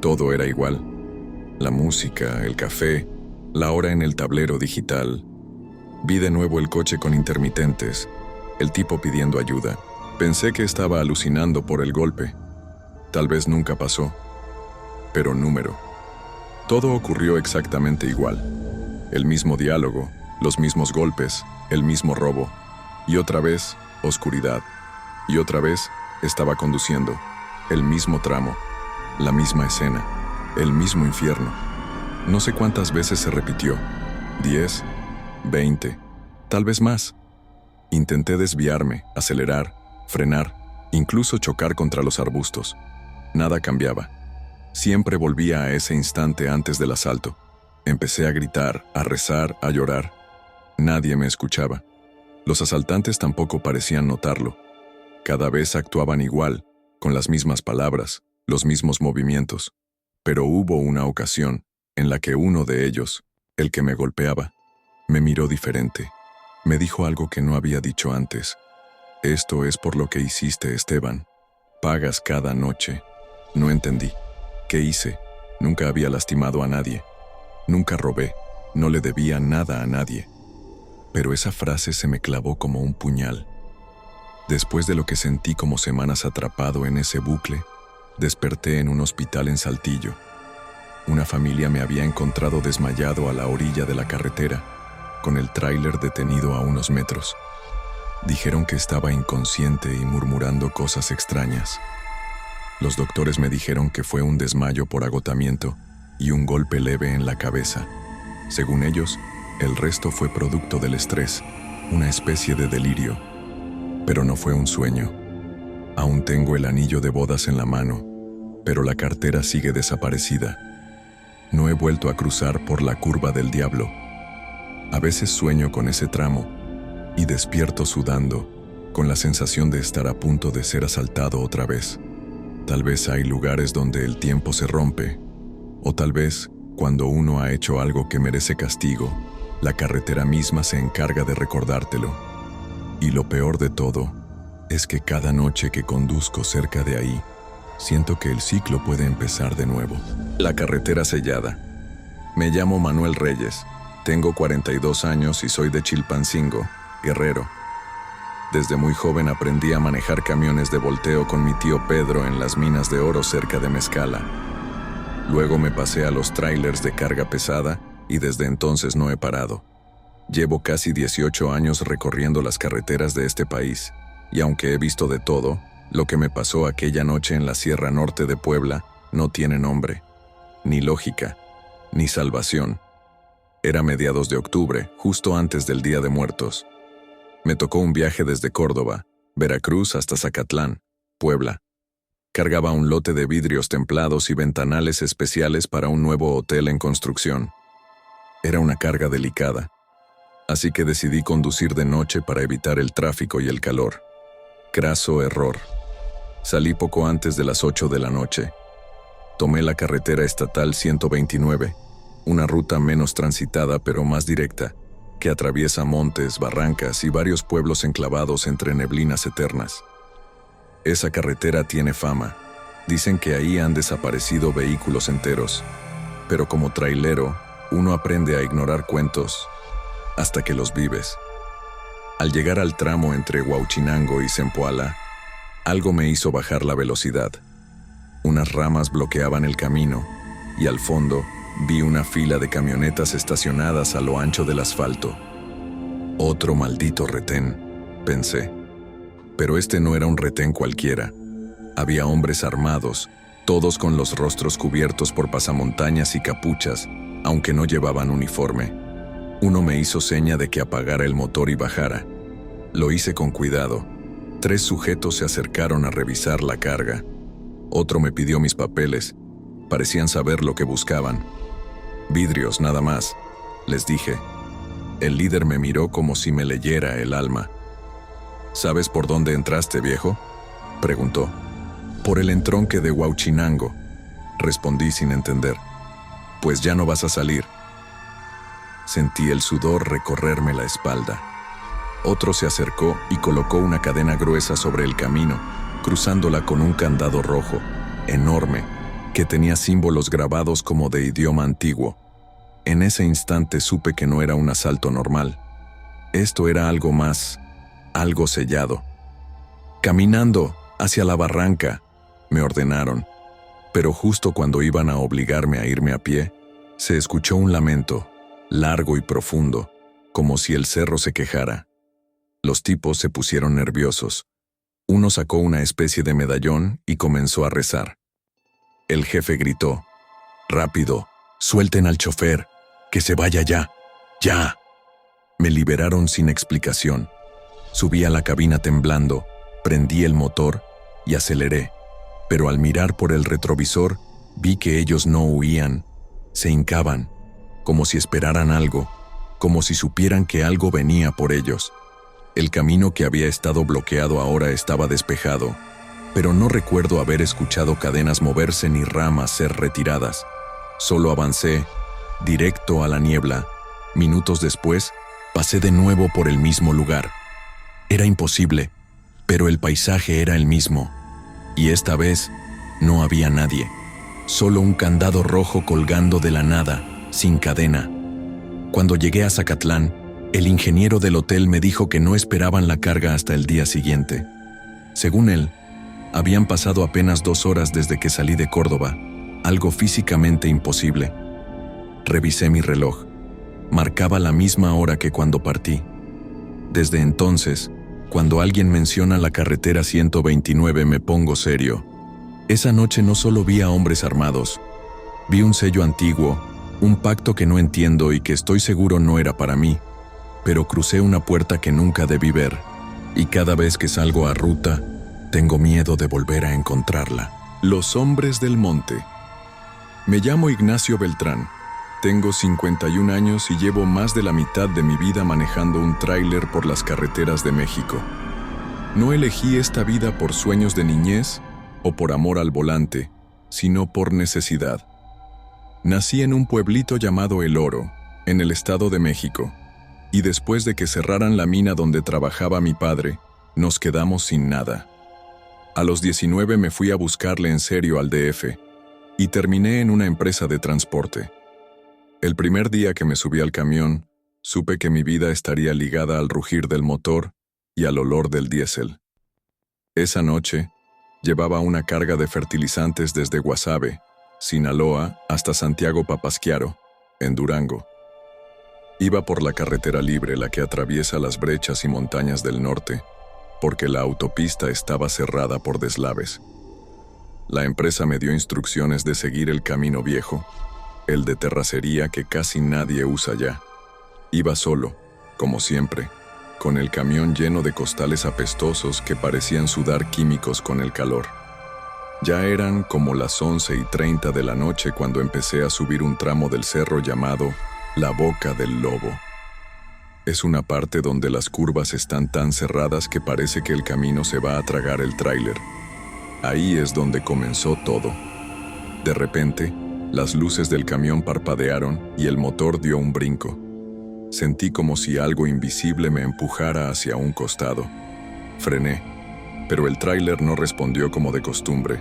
Todo era igual. La música, el café, la hora en el tablero digital. Vi de nuevo el coche con intermitentes, el tipo pidiendo ayuda. Pensé que estaba alucinando por el golpe. Tal vez nunca pasó. Pero número. Todo ocurrió exactamente igual. El mismo diálogo, los mismos golpes, el mismo robo. Y otra vez, oscuridad. Y otra vez, estaba conduciendo. El mismo tramo, la misma escena, el mismo infierno. No sé cuántas veces se repitió. 10, 20, tal vez más. Intenté desviarme, acelerar, frenar, incluso chocar contra los arbustos. Nada cambiaba. Siempre volvía a ese instante antes del asalto. Empecé a gritar, a rezar, a llorar. Nadie me escuchaba. Los asaltantes tampoco parecían notarlo. Cada vez actuaban igual, con las mismas palabras, los mismos movimientos. Pero hubo una ocasión en la que uno de ellos, el que me golpeaba, me miró diferente. Me dijo algo que no había dicho antes. Esto es por lo que hiciste, Esteban. Pagas cada noche. No entendí. ¿Qué hice? Nunca había lastimado a nadie. Nunca robé. No le debía nada a nadie. Pero esa frase se me clavó como un puñal. Después de lo que sentí como semanas atrapado en ese bucle, desperté en un hospital en Saltillo. Una familia me había encontrado desmayado a la orilla de la carretera, con el tráiler detenido a unos metros. Dijeron que estaba inconsciente y murmurando cosas extrañas. Los doctores me dijeron que fue un desmayo por agotamiento y un golpe leve en la cabeza. Según ellos, el resto fue producto del estrés, una especie de delirio. Pero no fue un sueño. Aún tengo el anillo de bodas en la mano, pero la cartera sigue desaparecida. No he vuelto a cruzar por la curva del diablo. A veces sueño con ese tramo y despierto sudando, con la sensación de estar a punto de ser asaltado otra vez. Tal vez hay lugares donde el tiempo se rompe, o tal vez, cuando uno ha hecho algo que merece castigo, la carretera misma se encarga de recordártelo. Y lo peor de todo es que cada noche que conduzco cerca de ahí, siento que el ciclo puede empezar de nuevo. La carretera sellada. Me llamo Manuel Reyes, tengo 42 años y soy de Chilpancingo, Guerrero. Desde muy joven aprendí a manejar camiones de volteo con mi tío Pedro en las minas de oro cerca de Mezcala. Luego me pasé a los tráilers de carga pesada y desde entonces no he parado. Llevo casi 18 años recorriendo las carreteras de este país, y aunque he visto de todo, lo que me pasó aquella noche en la Sierra Norte de Puebla no tiene nombre, ni lógica, ni salvación. Era mediados de octubre, justo antes del Día de Muertos. Me tocó un viaje desde Córdoba, Veracruz hasta Zacatlán, Puebla. Cargaba un lote de vidrios templados y ventanales especiales para un nuevo hotel en construcción. Era una carga delicada, así que decidí conducir de noche para evitar el tráfico y el calor. Craso error. Salí poco antes de las 8 de la noche. Tomé la carretera estatal 129, una ruta menos transitada pero más directa, que atraviesa montes, barrancas y varios pueblos enclavados entre neblinas eternas. Esa carretera tiene fama. Dicen que ahí han desaparecido vehículos enteros, pero como trailero, uno aprende a ignorar cuentos hasta que los vives. Al llegar al tramo entre Huauchinango y Zempoala, algo me hizo bajar la velocidad. Unas ramas bloqueaban el camino y al fondo vi una fila de camionetas estacionadas a lo ancho del asfalto. Otro maldito retén, pensé. Pero este no era un retén cualquiera. Había hombres armados, todos con los rostros cubiertos por pasamontañas y capuchas, aunque no llevaban uniforme. Uno me hizo seña de que apagara el motor y bajara. Lo hice con cuidado. 3 sujetos se acercaron a revisar la carga. Otro me pidió mis papeles. Parecían saber lo que buscaban. Vidrios, nada más, les dije. El líder me miró como si me leyera el alma. ¿Sabes por dónde entraste, viejo?, preguntó. Por el entronque de Huauchinango. respondí sin entender. Pues ya no vas a salir. Sentí el sudor recorrerme la espalda. Otro se acercó y colocó una cadena gruesa sobre el camino, cruzándola con un candado rojo, enorme, que tenía símbolos grabados como de idioma antiguo. En ese instante supe que no era un asalto normal. Esto era algo más, algo sellado. «Caminando, hacia la barranca», me ordenaron. Pero justo cuando iban a obligarme a irme a pie, se escuchó un lamento, largo y profundo, como si el cerro se quejara. Los tipos se pusieron nerviosos. Uno sacó una especie de medallón y comenzó a rezar. El jefe gritó: «Rápido, suelten al chofer, que se vaya ya, ya». Me liberaron sin explicación. Subí a la cabina temblando, prendí el motor y aceleré. Pero al mirar por el retrovisor, vi que ellos no huían, se hincaban, como si esperaran algo, como si supieran que algo venía por ellos. El camino que había estado bloqueado ahora estaba despejado, pero no recuerdo haber escuchado cadenas moverse ni ramas ser retiradas. Solo avancé, directo a la niebla. Minutos después, pasé de nuevo por el mismo lugar. Era imposible, pero el paisaje era el mismo. Y esta vez no había nadie, solo un candado rojo colgando de la nada, sin cadena. Cuando llegué a Zacatlán, el ingeniero del hotel me dijo que no esperaban la carga hasta el día siguiente. Según él, habían pasado apenas 2 horas desde que salí de Córdoba, algo físicamente imposible. Revisé mi reloj. Marcaba la misma hora que cuando partí. Desde entonces, cuando alguien menciona la carretera 129 me pongo serio. Esa noche no solo vi a hombres armados, vi un sello antiguo, un pacto que no entiendo y que estoy seguro no era para mí, pero crucé una puerta que nunca debí ver, y cada vez que salgo a ruta, tengo miedo de volver a encontrarla. Los hombres del monte. Me llamo Ignacio Beltrán. Tengo 51 años y llevo más de la mitad de mi vida manejando un tráiler por las carreteras de México. No elegí esta vida por sueños de niñez o por amor al volante, sino por necesidad. Nací en un pueblito llamado El Oro, en el Estado de México, y después de que cerraran la mina donde trabajaba mi padre, nos quedamos sin nada. A los 19 me fui a buscarle en serio al DF, y terminé en una empresa de transporte. El primer día que me subí al camión, supe que mi vida estaría ligada al rugir del motor y al olor del diésel. Esa noche, llevaba una carga de fertilizantes desde Guasave, Sinaloa, hasta Santiago Papasquiaro, en Durango. Iba por la carretera libre, la que atraviesa las brechas y montañas del norte, porque la autopista estaba cerrada por deslaves. La empresa me dio instrucciones de seguir el camino viejo, el de terracería que casi nadie usa ya. Iba solo, como siempre, con el camión lleno de costales apestosos que parecían sudar químicos con el calor. Ya eran como las 11:30 de la noche cuando empecé a subir un tramo del cerro llamado La Boca del Lobo. Es una parte donde las curvas están tan cerradas que parece que el camino se va a tragar el tráiler. Ahí es donde comenzó todo. De repente, las luces del camión parpadearon y el motor dio un brinco. Sentí como si algo invisible me empujara hacia un costado. Frené, pero el tráiler no respondió como de costumbre.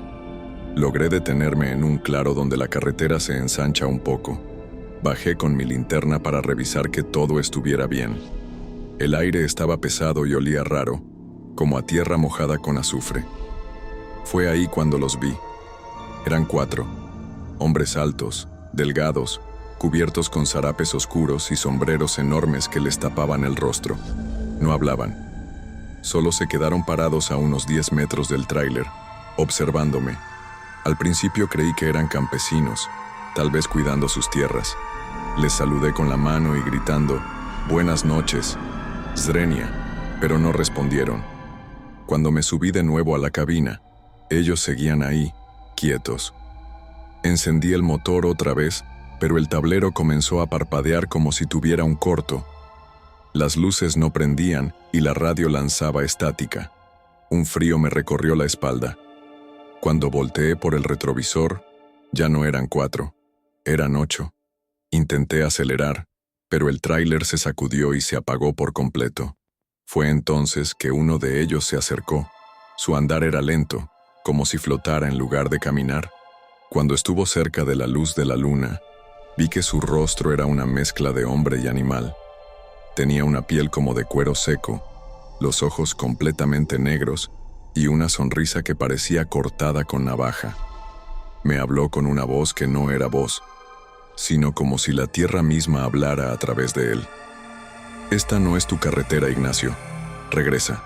Logré detenerme en un claro donde la carretera se ensancha un poco. Bajé con mi linterna para revisar que todo estuviera bien. El aire estaba pesado y olía raro, como a tierra mojada con azufre. Fue ahí cuando los vi. Eran 4. Hombres altos, delgados, cubiertos con zarapes oscuros y sombreros enormes que les tapaban el rostro. No hablaban. Solo se quedaron parados a unos 10 metros del tráiler, observándome. Al principio creí que eran campesinos, tal vez cuidando sus tierras. Les saludé con la mano y gritando, «Buenas noches, Zrenia», pero no respondieron. Cuando me subí de nuevo a la cabina, ellos seguían ahí, quietos. Encendí el motor otra vez, pero el tablero comenzó a parpadear como si tuviera un corto. Las luces no prendían y la radio lanzaba estática. Un frío me recorrió la espalda. Cuando volteé por el retrovisor, Ya no eran 4, eran 8. Intenté acelerar, pero el tráiler se sacudió y se apagó por completo. Fue entonces que uno de ellos se acercó. Su andar era lento, como si flotara en lugar de caminar. Cuando estuvo cerca de la luz de la luna, vi que su rostro era una mezcla de hombre y animal. Tenía una piel como de cuero seco, los ojos completamente negros y una sonrisa que parecía cortada con navaja. Me habló con una voz que no era voz, sino como si la tierra misma hablara a través de él. «Esta no es tu carretera, Ignacio. Regresa».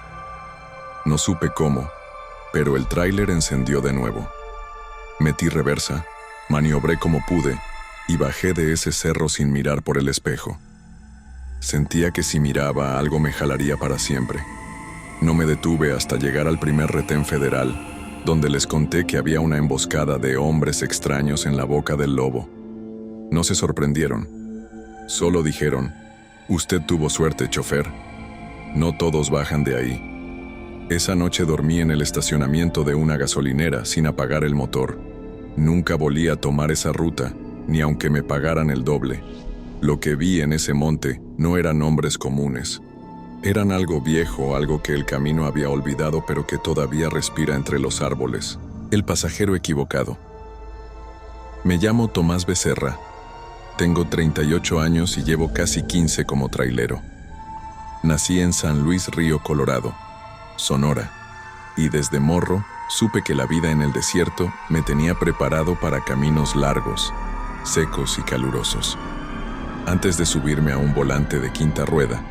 No supe cómo, pero el tráiler encendió de nuevo. Metí reversa, maniobré como pude y bajé de ese cerro sin mirar por el espejo. Sentía que si miraba algo me jalaría para siempre. No me detuve hasta llegar al primer retén federal, donde les conté que había una emboscada de hombres extraños en la boca del lobo. No se sorprendieron. Solo dijeron: «Usted tuvo suerte, chofer. No todos bajan de ahí». Esa noche dormí en el estacionamiento de una gasolinera sin apagar el motor. Nunca volví a tomar esa ruta, ni aunque me pagaran el doble. Lo que vi en ese monte no eran hombres comunes. Eran algo viejo, algo que el camino había olvidado pero que todavía respira entre los árboles. El pasajero equivocado. Me llamo Tomás Becerra. Tengo 38 años y llevo casi 15 como trailero. Nací en San Luis Río Colorado, Sonora, y desde morro supe que la vida en el desierto me tenía preparado para caminos largos, secos y calurosos. Antes de subirme a un volante de quinta rueda,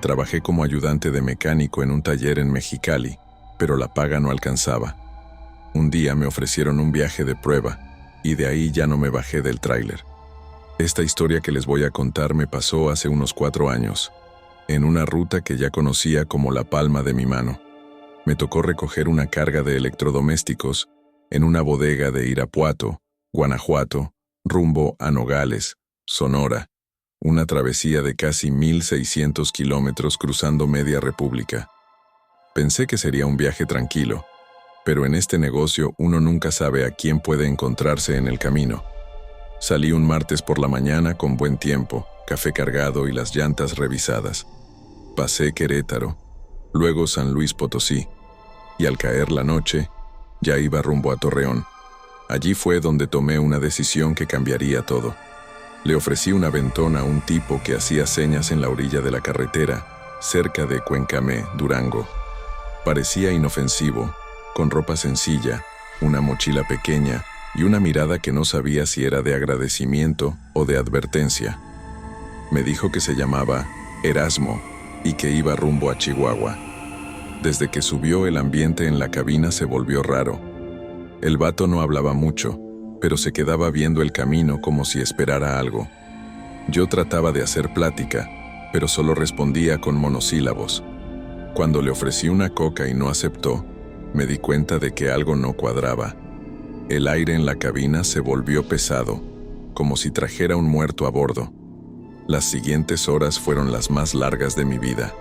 trabajé como ayudante de mecánico en un taller en Mexicali, pero la paga no alcanzaba. Un día me ofrecieron un viaje de prueba, y de ahí ya no me bajé del tráiler. Esta historia que les voy a contar me pasó hace unos 4 años, en una ruta que ya conocía como la palma de mi mano. Me tocó recoger una carga de electrodomésticos en una bodega de Irapuato, Guanajuato, rumbo a Nogales, Sonora, una travesía de casi 1,600 kilómetros cruzando media república. Pensé que sería un viaje tranquilo, pero en este negocio uno nunca sabe a quién puede encontrarse en el camino. Salí un martes por la mañana con buen tiempo, café cargado y las llantas revisadas. Pasé Querétaro, luego San Luis Potosí, y al caer la noche, ya iba rumbo a Torreón. Allí fue donde tomé una decisión que cambiaría todo. Le ofrecí un aventón a un tipo que hacía señas en la orilla de la carretera, cerca de Cuencamé, Durango. Parecía inofensivo, con ropa sencilla, una mochila pequeña y una mirada que no sabía si era de agradecimiento o de advertencia. Me dijo que se llamaba Erasmo y que iba rumbo a Chihuahua. Desde que subió, el ambiente en la cabina se volvió raro. El vato no hablaba mucho, pero se quedaba viendo el camino como si esperara algo. Yo trataba de hacer plática, pero solo respondía con monosílabos. Cuando le ofrecí una coca y no aceptó, me di cuenta de que algo no cuadraba. El aire en la cabina se volvió pesado, como si trajera un muerto a bordo. Las siguientes horas fueron las más largas de mi vida.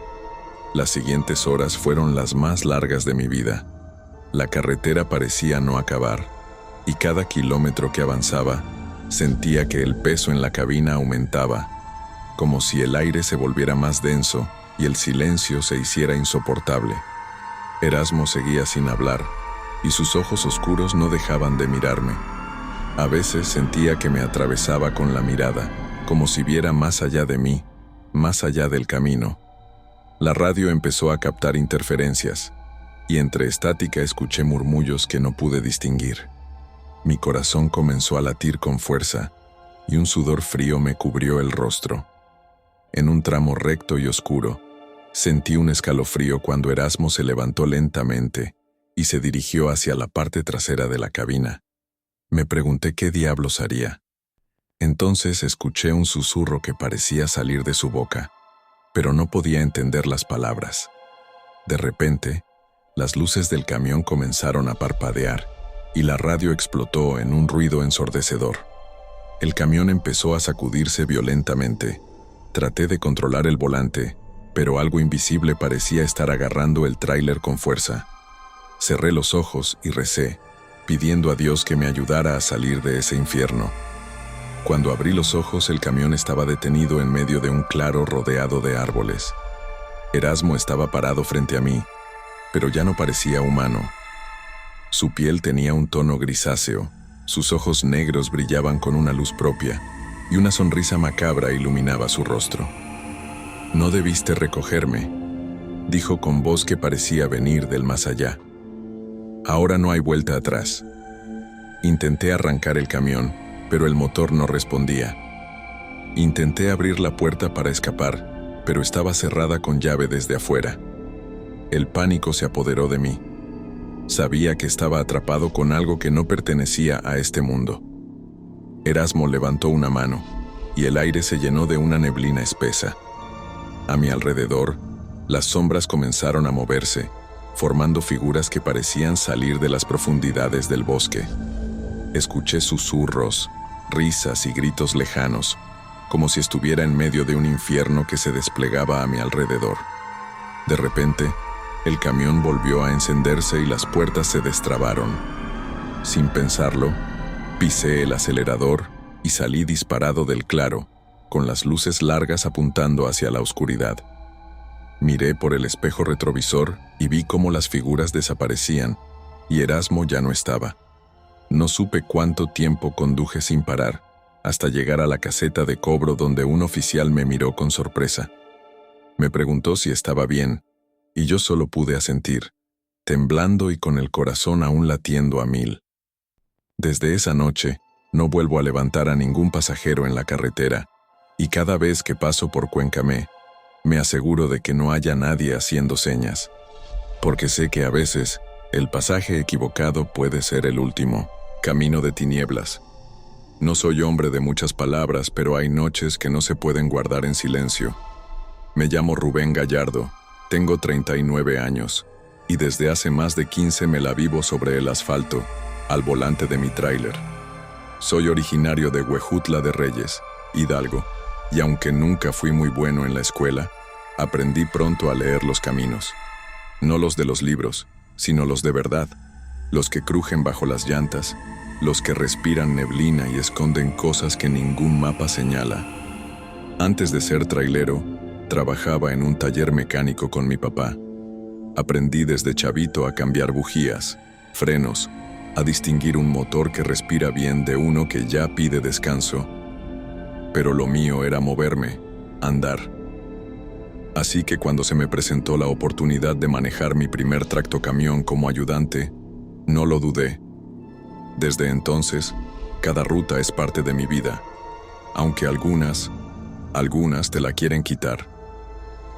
La carretera parecía no acabar, y cada kilómetro que avanzaba, sentía que el peso en la cabina aumentaba, como si el aire se volviera más denso y el silencio se hiciera insoportable. Erasmo seguía sin hablar, y sus ojos oscuros no dejaban de mirarme. A veces sentía que me atravesaba con la mirada, como si viera más allá de mí, más allá del camino. La radio empezó a captar interferencias, y entre estática escuché murmullos que no pude distinguir. Mi corazón comenzó a latir con fuerza, y un sudor frío me cubrió el rostro. En un tramo recto y oscuro, sentí un escalofrío cuando Erasmo se levantó lentamente y se dirigió hacia la parte trasera de la cabina. Me pregunté qué diablos haría. Entonces escuché un susurro que parecía salir de su boca, pero no podía entender las palabras. De repente, las luces del camión comenzaron a parpadear y la radio explotó en un ruido ensordecedor. El camión empezó a sacudirse violentamente. Traté de controlar el volante, pero algo invisible parecía estar agarrando el tráiler con fuerza. Cerré los ojos y recé: pidiendo a Dios que me ayudara a salir de ese infierno. Cuando abrí los ojos, el camión estaba detenido en medio de un claro rodeado de árboles. Erasmo estaba parado frente a mí, pero ya no parecía humano. Su piel tenía un tono grisáceo, sus ojos negros brillaban con una luz propia, y una sonrisa macabra iluminaba su rostro. «No debiste recogerme», dijo con voz que parecía venir del más allá. «Ahora no hay vuelta atrás». Intenté arrancar el camión, pero el motor no respondía. Intenté abrir la puerta para escapar, pero estaba cerrada con llave desde afuera. El pánico se apoderó de mí. Sabía que estaba atrapado con algo que no pertenecía a este mundo. Erasmo levantó una mano, y el aire se llenó de una neblina espesa. A mi alrededor, las sombras comenzaron a moverse, formando figuras que parecían salir de las profundidades del bosque. Escuché susurros, risas y gritos lejanos, como si estuviera en medio de un infierno que se desplegaba a mi alrededor. De repente, el camión volvió a encenderse y las puertas se destrabaron. Sin pensarlo, pisé el acelerador y salí disparado del claro, con las luces largas apuntando hacia la oscuridad. Miré por el espejo retrovisor y vi cómo las figuras desaparecían, y Erasmo ya no estaba. No supe cuánto tiempo conduje sin parar, hasta llegar a la caseta de cobro donde un oficial me miró con sorpresa. Me preguntó si estaba bien, y yo solo pude asentir, temblando y con el corazón aún latiendo a 1000. Desde esa noche, no vuelvo a levantar a ningún pasajero en la carretera, y cada vez que paso por Cuencamé, me aseguro de que no haya nadie haciendo señas, porque sé que a veces el pasaje equivocado puede ser el último. Camino de tinieblas. No soy hombre de muchas palabras, pero hay noches que no se pueden guardar en silencio. Me llamo Rubén Gallardo, tengo 39 años, y desde hace más de 15 me la vivo sobre el asfalto, al volante de mi tráiler. Soy originario de Huejutla de Reyes, Hidalgo, y aunque nunca fui muy bueno en la escuela, aprendí pronto a leer los caminos. No los de los libros, sino los de verdad, los que crujen bajo las llantas, los que respiran neblina y esconden cosas que ningún mapa señala. Antes de ser trailero, trabajaba en un taller mecánico con mi papá. Aprendí desde chavito a cambiar bujías, frenos, a distinguir un motor que respira bien de uno que ya pide descanso. Pero lo mío era moverme, andar. Así que cuando se me presentó la oportunidad de manejar mi primer tractocamión como ayudante, no lo dudé. Desde entonces, cada ruta es parte de mi vida, aunque algunas te la quieren quitar.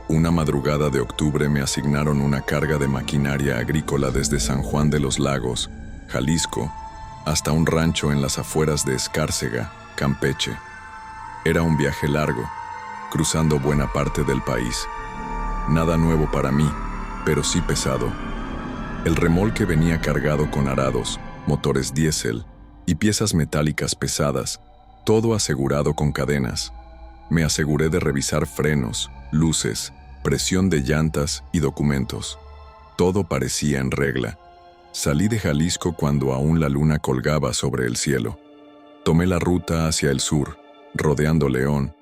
Una madrugada de octubre me asignaron una carga de maquinaria agrícola desde San Juan de los Lagos, Jalisco, hasta un rancho en las afueras de Escárcega, Campeche. Era un viaje largo, cruzando buena parte del país. Nada nuevo para mí, pero sí pesado. El remolque venía cargado con arados, motores diésel y piezas metálicas pesadas, todo asegurado con cadenas. Me aseguré de revisar frenos, luces, presión de llantas y documentos. Todo parecía en regla. Salí de Jalisco cuando aún la luna colgaba sobre el cielo. Tomé la ruta hacia el sur, rodeando León,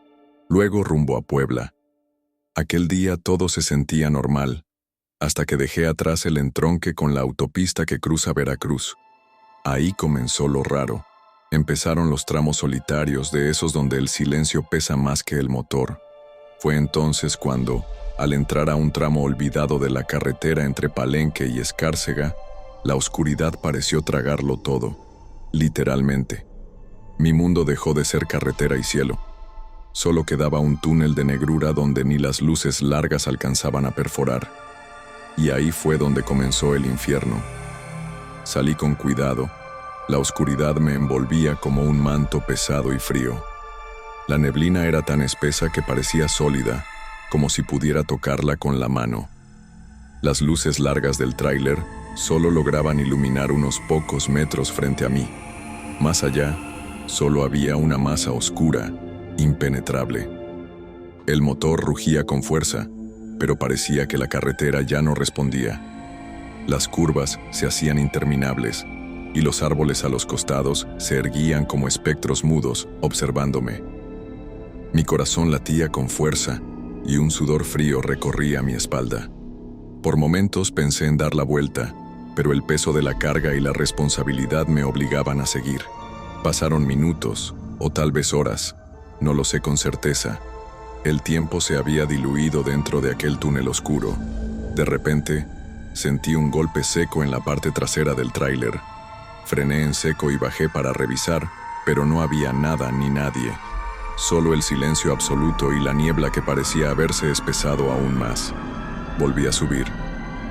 luego rumbo a Puebla. Aquel día todo se sentía normal, hasta que dejé atrás el entronque con la autopista que cruza Veracruz. Ahí comenzó lo raro. Empezaron los tramos solitarios de esos donde el silencio pesa más que el motor. Fue entonces cuando, al entrar a un tramo olvidado de la carretera entre Palenque y Escárcega, la oscuridad pareció tragarlo todo, literalmente. Mi mundo dejó de ser carretera y cielo. Solo quedaba un túnel de negrura donde ni las luces largas alcanzaban a perforar. Y ahí fue donde comenzó el infierno. Salí con cuidado. La oscuridad me envolvía como un manto pesado y frío. La neblina era tan espesa que parecía sólida, como si pudiera tocarla con la mano. Las luces largas del tráiler solo lograban iluminar unos pocos metros frente a mí. Más allá, solo había una masa oscura, impenetrable. El motor rugía con fuerza, pero parecía que la carretera ya no respondía. Las curvas se hacían interminables, y los árboles a los costados se erguían como espectros mudos, observándome. Mi corazón latía con fuerza y un sudor frío recorría mi espalda. Por momentos pensé en dar la vuelta, pero el peso de la carga y la responsabilidad me obligaban a seguir. Pasaron minutos, o tal vez horas, no lo sé con certeza. El tiempo se había diluido dentro de aquel túnel oscuro. De repente, sentí un golpe seco en la parte trasera del tráiler. Frené en seco y bajé para revisar, pero no había nada ni nadie. Solo el silencio absoluto y la niebla que parecía haberse espesado aún más. Volví a subir.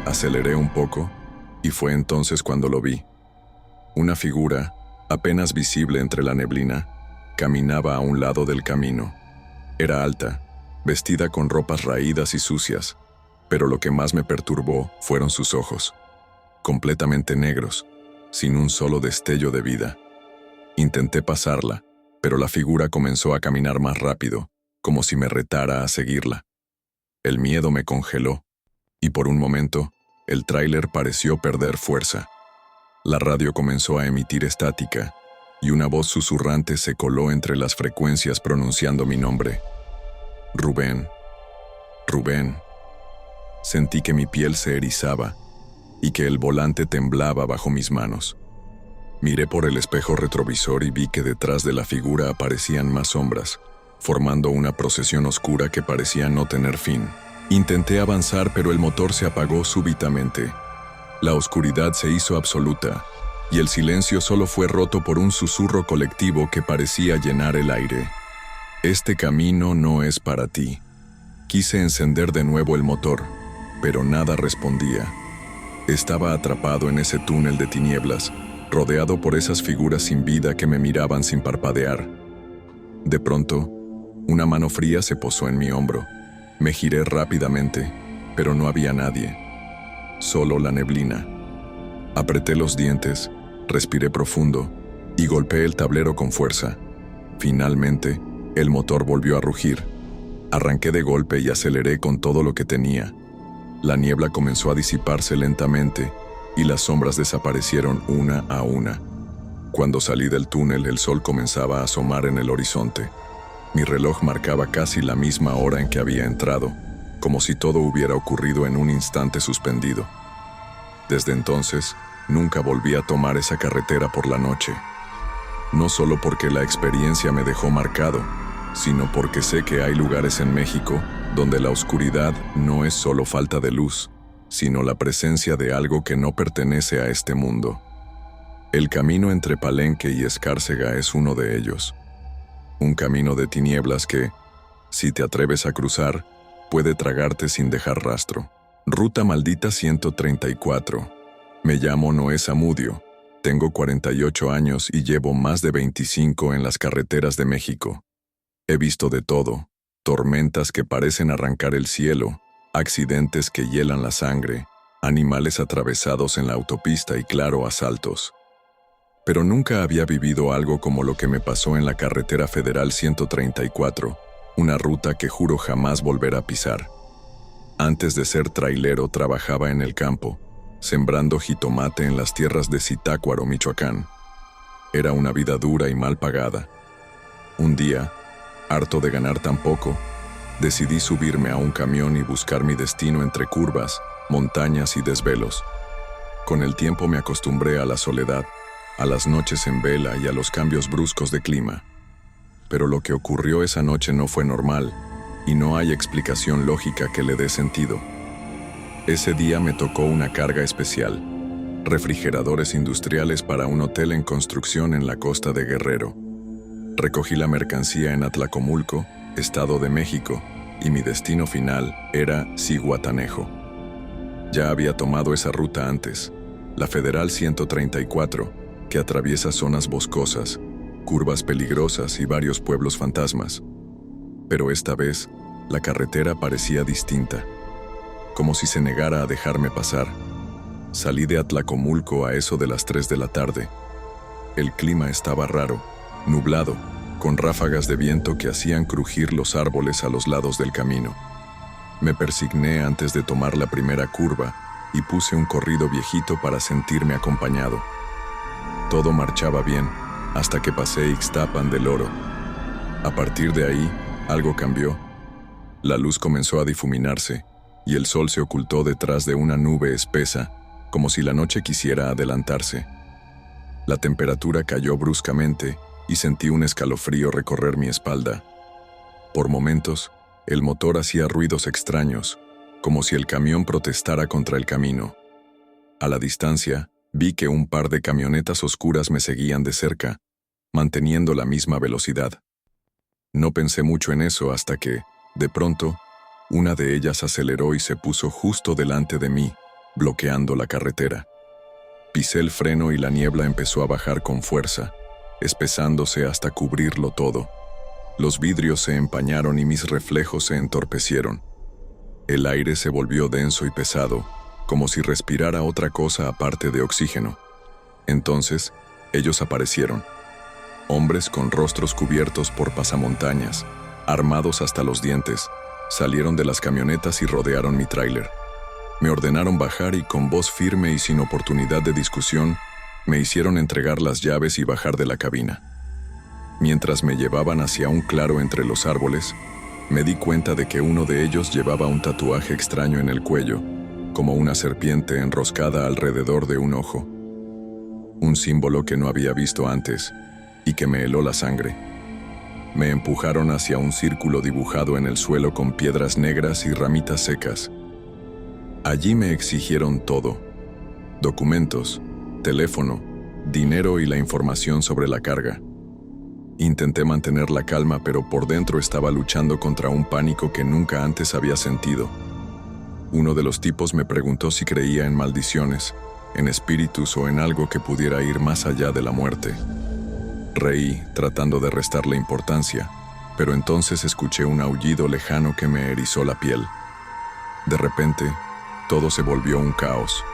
Aceleré un poco, y fue entonces cuando lo vi. Una figura, apenas visible entre la neblina, caminaba a un lado del camino. Era alta, vestida con ropas raídas y sucias, pero lo que más me perturbó fueron sus ojos, completamente negros, sin un solo destello de vida. Intenté pasarla, pero la figura comenzó a caminar más rápido, como si me retara a seguirla. El miedo me congeló, y por un momento, el tráiler pareció perder fuerza. La radio comenzó a emitir estática, y una voz susurrante se coló entre las frecuencias pronunciando mi nombre. Rubén. Rubén. Sentí que mi piel se erizaba y que el volante temblaba bajo mis manos. Miré por el espejo retrovisor y vi que detrás de la figura aparecían más sombras, formando una procesión oscura que parecía no tener fin. Intenté avanzar, pero el motor se apagó súbitamente. La oscuridad se hizo absoluta, y el silencio solo fue roto por un susurro colectivo que parecía llenar el aire. Este camino no es para ti. Quise encender de nuevo el motor, pero nada respondía. Estaba atrapado en ese túnel de tinieblas, rodeado por esas figuras sin vida que me miraban sin parpadear. De pronto, una mano fría se posó en mi hombro. Me giré rápidamente, pero no había nadie. Solo la neblina. Apreté los dientes, respiré profundo y golpeé el tablero con fuerza. Finalmente, el motor volvió a rugir. Arranqué de golpe y aceleré con todo lo que tenía. La niebla comenzó a disiparse lentamente y las sombras desaparecieron una a una. Cuando salí del túnel, el sol comenzaba a asomar en el horizonte. Mi reloj marcaba casi la misma hora en que había entrado, como si todo hubiera ocurrido en un instante suspendido. Desde entonces, nunca volví a tomar esa carretera por la noche. No solo porque la experiencia me dejó marcado, sino porque sé que hay lugares en México donde la oscuridad no es solo falta de luz, sino la presencia de algo que no pertenece a este mundo. El camino entre Palenque y Escárcega es uno de ellos. Un camino de tinieblas que, si te atreves a cruzar, puede tragarte sin dejar rastro. Ruta Maldita 134. Me llamo Noé Zamudio, tengo 48 años y llevo más de 25 en las carreteras de México. He visto de todo, tormentas que parecen arrancar el cielo, accidentes que hielan la sangre, animales atravesados en la autopista y claro, asaltos. Pero nunca había vivido algo como lo que me pasó en la carretera federal 134, una ruta que juro jamás volver a pisar. Antes de ser trailero trabajaba en el campo, sembrando jitomate en las tierras de Zitácuaro, Michoacán. Era una vida dura y mal pagada. Un día, harto de ganar tan poco, decidí subirme a un camión y buscar mi destino entre curvas, montañas y desvelos. Con el tiempo me acostumbré a la soledad, a las noches en vela y a los cambios bruscos de clima. Pero lo que ocurrió esa noche no fue normal, y no hay explicación lógica que le dé sentido. Ese día me tocó una carga especial: refrigeradores industriales para un hotel en construcción en la costa de Guerrero. Recogí la mercancía en Atlacomulco, Estado de México, y mi destino final era Zihuatanejo. Ya había tomado esa ruta antes, la Federal 134, que atraviesa zonas boscosas, curvas peligrosas y varios pueblos fantasmas. Pero esta vez, la carretera parecía distinta, como si se negara a dejarme pasar. Salí de Atlacomulco a eso de las 3 de la tarde. El clima estaba raro, nublado, con ráfagas de viento que hacían crujir los árboles a los lados del camino. Me persigné antes de tomar la primera curva y puse un corrido viejito para sentirme acompañado. Todo marchaba bien, hasta que pasé Ixtapan del Oro. A partir de ahí, algo cambió. La luz comenzó a difuminarse, y el sol se ocultó detrás de una nube espesa, como si la noche quisiera adelantarse. La temperatura cayó bruscamente, y sentí un escalofrío recorrer mi espalda. Por momentos, el motor hacía ruidos extraños, como si el camión protestara contra el camino. A la distancia, vi que un par de camionetas oscuras me seguían de cerca, manteniendo la misma velocidad. No pensé mucho en eso hasta que, de pronto, una de ellas aceleró y se puso justo delante de mí, bloqueando la carretera. Pisé el freno y la niebla empezó a bajar con fuerza, espesándose hasta cubrirlo todo. Los vidrios se empañaron y mis reflejos se entorpecieron. El aire se volvió denso y pesado, como si respirara otra cosa aparte de oxígeno. Entonces, ellos aparecieron. Hombres con rostros cubiertos por pasamontañas, armados hasta los dientes, salieron de las camionetas y rodearon mi tráiler. Me ordenaron bajar y con voz firme y sin oportunidad de discusión, me hicieron entregar las llaves y bajar de la cabina. Mientras me llevaban hacia un claro entre los árboles, me di cuenta de que uno de ellos llevaba un tatuaje extraño en el cuello, como una serpiente enroscada alrededor de un ojo. Un símbolo que no había visto antes y que me heló la sangre. Me empujaron hacia un círculo dibujado en el suelo con piedras negras y ramitas secas. Allí me exigieron todo: documentos, teléfono, dinero y la información sobre la carga. Intenté mantener la calma, pero por dentro estaba luchando contra un pánico que nunca antes había sentido. Uno de los tipos me preguntó si creía en maldiciones, en espíritus o en algo que pudiera ir más allá de la muerte. Reí, tratando de restarle importancia, pero entonces escuché un aullido lejano que me erizó la piel. De repente, todo se volvió un caos.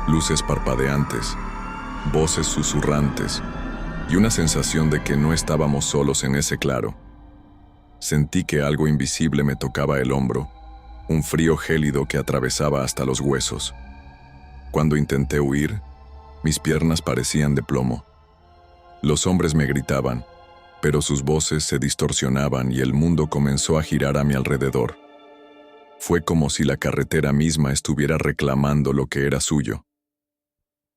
Luces parpadeantes, voces susurrantes, y una sensación de que no estábamos solos en ese claro. Sentí que algo invisible me tocaba el hombro, un frío gélido que atravesaba hasta los huesos. Cuando intenté huir, mis piernas parecían de plomo. Los hombres me gritaban, pero sus voces se distorsionaban y el mundo comenzó a girar a mi alrededor. Fue como si la carretera misma estuviera reclamando lo que era suyo.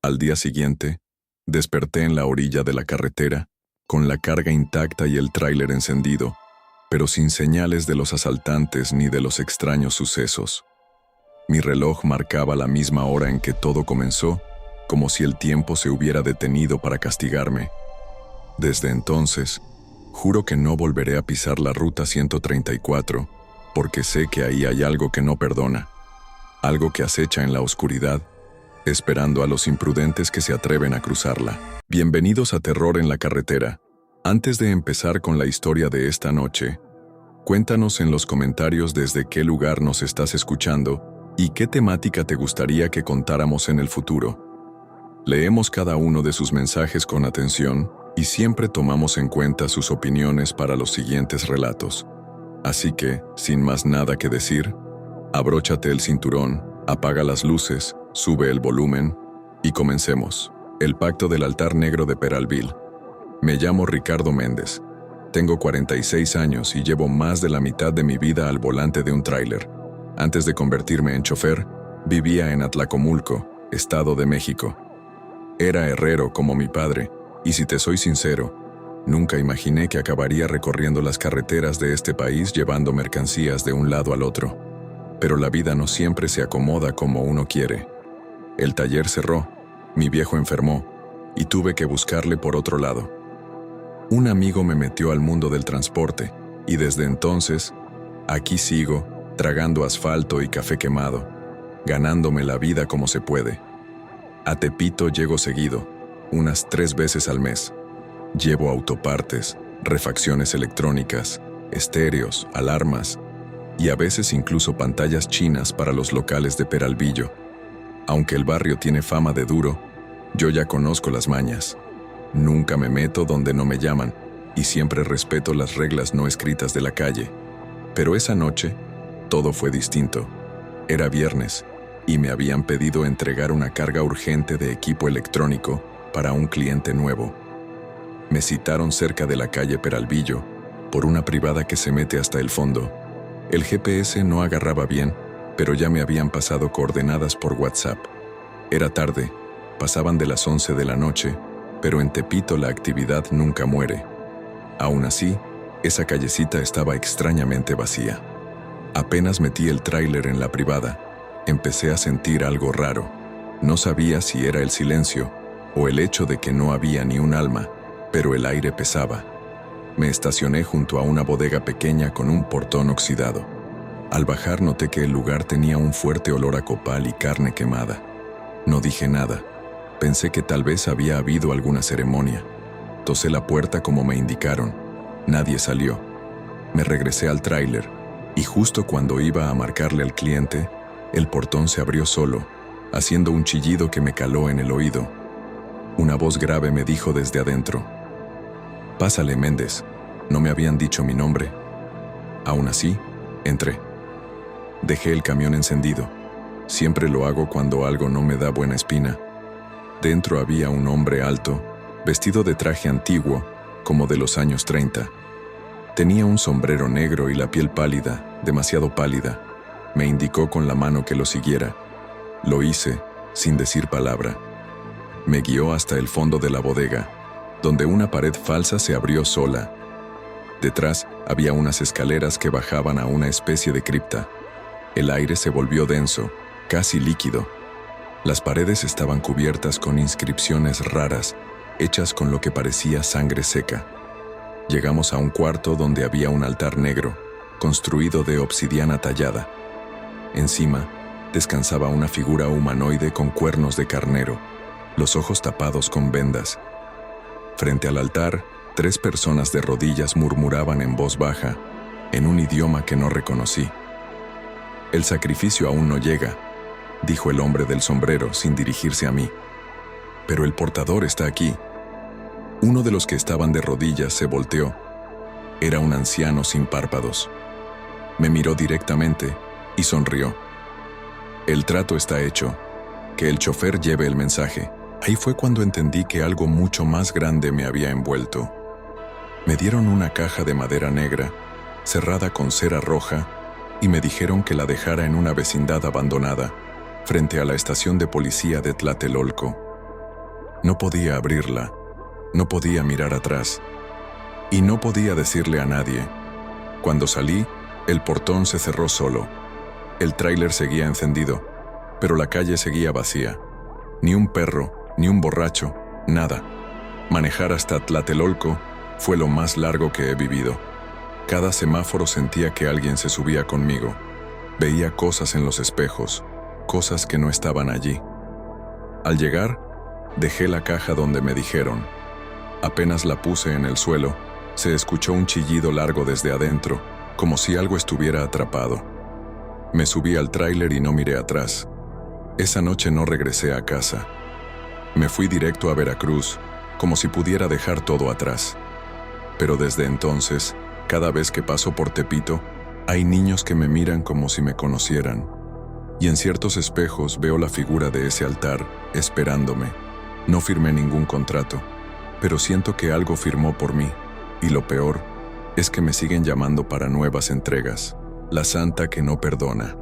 Al día siguiente, desperté en la orilla de la carretera, con la carga intacta y el tráiler encendido, pero sin señales de los asaltantes ni de los extraños sucesos. Mi reloj marcaba la misma hora en que todo comenzó, como si el tiempo se hubiera detenido para castigarme. Desde entonces, juro que no volveré a pisar la ruta 134, porque sé que ahí hay algo que no perdona, algo que acecha en la oscuridad, esperando a los imprudentes que se atreven a cruzarla. Bienvenidos a Terror en la Carretera. Antes de empezar con la historia de esta noche, cuéntanos en los comentarios desde qué lugar nos estás escuchando y qué temática te gustaría que contáramos en el futuro. Leemos cada uno de sus mensajes con atención y siempre tomamos en cuenta sus opiniones para los siguientes relatos. Así que, sin más nada que decir, abróchate el cinturón, apaga las luces, sube el volumen y comencemos. El Pacto del Altar Negro de Peralvillo. Me llamo Ricardo Méndez. Tengo 46 años y llevo más de la mitad de mi vida al volante de un tráiler. Antes de convertirme en chofer, vivía en Atlacomulco, Estado de México. Era herrero como mi padre, y si te soy sincero, nunca imaginé que acabaría recorriendo las carreteras de este país llevando mercancías de un lado al otro. Pero la vida no siempre se acomoda como uno quiere. El taller cerró, mi viejo enfermó, y tuve que buscarle por otro lado. Un amigo me metió al mundo del transporte, y desde entonces, aquí sigo, tragando asfalto y café quemado, ganándome la vida como se puede. A Tepito llego seguido, unas 3 veces al mes. Llevo autopartes, refacciones electrónicas, estéreos, alarmas, y a veces incluso pantallas chinas para los locales de Peralvillo. Aunque el barrio tiene fama de duro, yo ya conozco las mañas. Nunca me meto donde no me llaman, y siempre respeto las reglas no escritas de la calle. Pero esa noche, todo fue distinto. Era viernes, y me habían pedido entregar una carga urgente de equipo electrónico para un cliente nuevo. Me citaron cerca de la calle Peralvillo, por una privada que se mete hasta el fondo. El GPS no agarraba bien, pero ya me habían pasado coordenadas por WhatsApp. Era tarde, pasaban de las 11 de la noche, pero en Tepito la actividad nunca muere. Aún así, esa callecita estaba extrañamente vacía. Apenas metí el tráiler en la privada, empecé a sentir algo raro. No sabía si era el silencio o el hecho de que no había ni un alma, pero el aire pesaba. Me estacioné junto a una bodega pequeña con un portón oxidado. Al bajar noté que el lugar tenía un fuerte olor a copal y carne quemada. No dije nada. Pensé que tal vez había habido alguna ceremonia. Tosé la puerta como me indicaron. Nadie salió. Me regresé al tráiler y justo cuando iba a marcarle al cliente, el portón se abrió solo, haciendo un chillido que me caló en el oído. Una voz grave me dijo desde adentro: «Pásale, Méndez». No me habían dicho mi nombre. Aún así, entré. Dejé el camión encendido. Siempre lo hago cuando algo no me da buena espina. Dentro había un hombre alto, vestido de traje antiguo, como de los años 30. Tenía un sombrero negro y la piel pálida, demasiado pálida. Me indicó con la mano que lo siguiera. Lo hice, sin decir palabra. Me guió hasta el fondo de la bodega, donde una pared falsa se abrió sola. Detrás había unas escaleras que bajaban a una especie de cripta. El aire se volvió denso, casi líquido. Las paredes estaban cubiertas con inscripciones raras, hechas con lo que parecía sangre seca. Llegamos a un cuarto donde había un altar negro, construido de obsidiana tallada. Encima, descansaba una figura humanoide con cuernos de carnero, los ojos tapados con vendas. Frente al altar, 3 personas de rodillas murmuraban en voz baja, en un idioma que no reconocí. «El sacrificio aún no llega», dijo el hombre del sombrero sin dirigirse a mí. «Pero el portador está aquí». Uno de los que estaban de rodillas se volteó. Era un anciano sin párpados. Me miró directamente y sonrió. «El trato está hecho. Que el chofer lleve el mensaje». Ahí fue cuando entendí que algo mucho más grande me había envuelto. Me dieron una caja de madera negra, cerrada con cera roja, y me dijeron que la dejara en una vecindad abandonada, frente a la estación de policía de Tlatelolco. No podía abrirla, no podía mirar atrás, y no podía decirle a nadie. Cuando salí, el portón se cerró solo. El tráiler seguía encendido, pero la calle seguía vacía. Ni un perro, ni un borracho, nada. Manejar hasta Tlatelolco fue lo más largo que he vivido. Cada semáforo sentía que alguien se subía conmigo. Veía cosas en los espejos, cosas que no estaban allí. Al llegar, dejé la caja donde me dijeron. Apenas la puse en el suelo, se escuchó un chillido largo desde adentro, como si algo estuviera atrapado. Me subí al tráiler y no miré atrás. Esa noche no regresé a casa. Me fui directo a Veracruz, como si pudiera dejar todo atrás. Pero desde entonces, cada vez que paso por Tepito, hay niños que me miran como si me conocieran. Y en ciertos espejos veo la figura de ese altar, esperándome. No firmé ningún contrato, pero siento que algo firmó por mí. Y lo peor es que me siguen llamando para nuevas entregas. La santa que no perdona.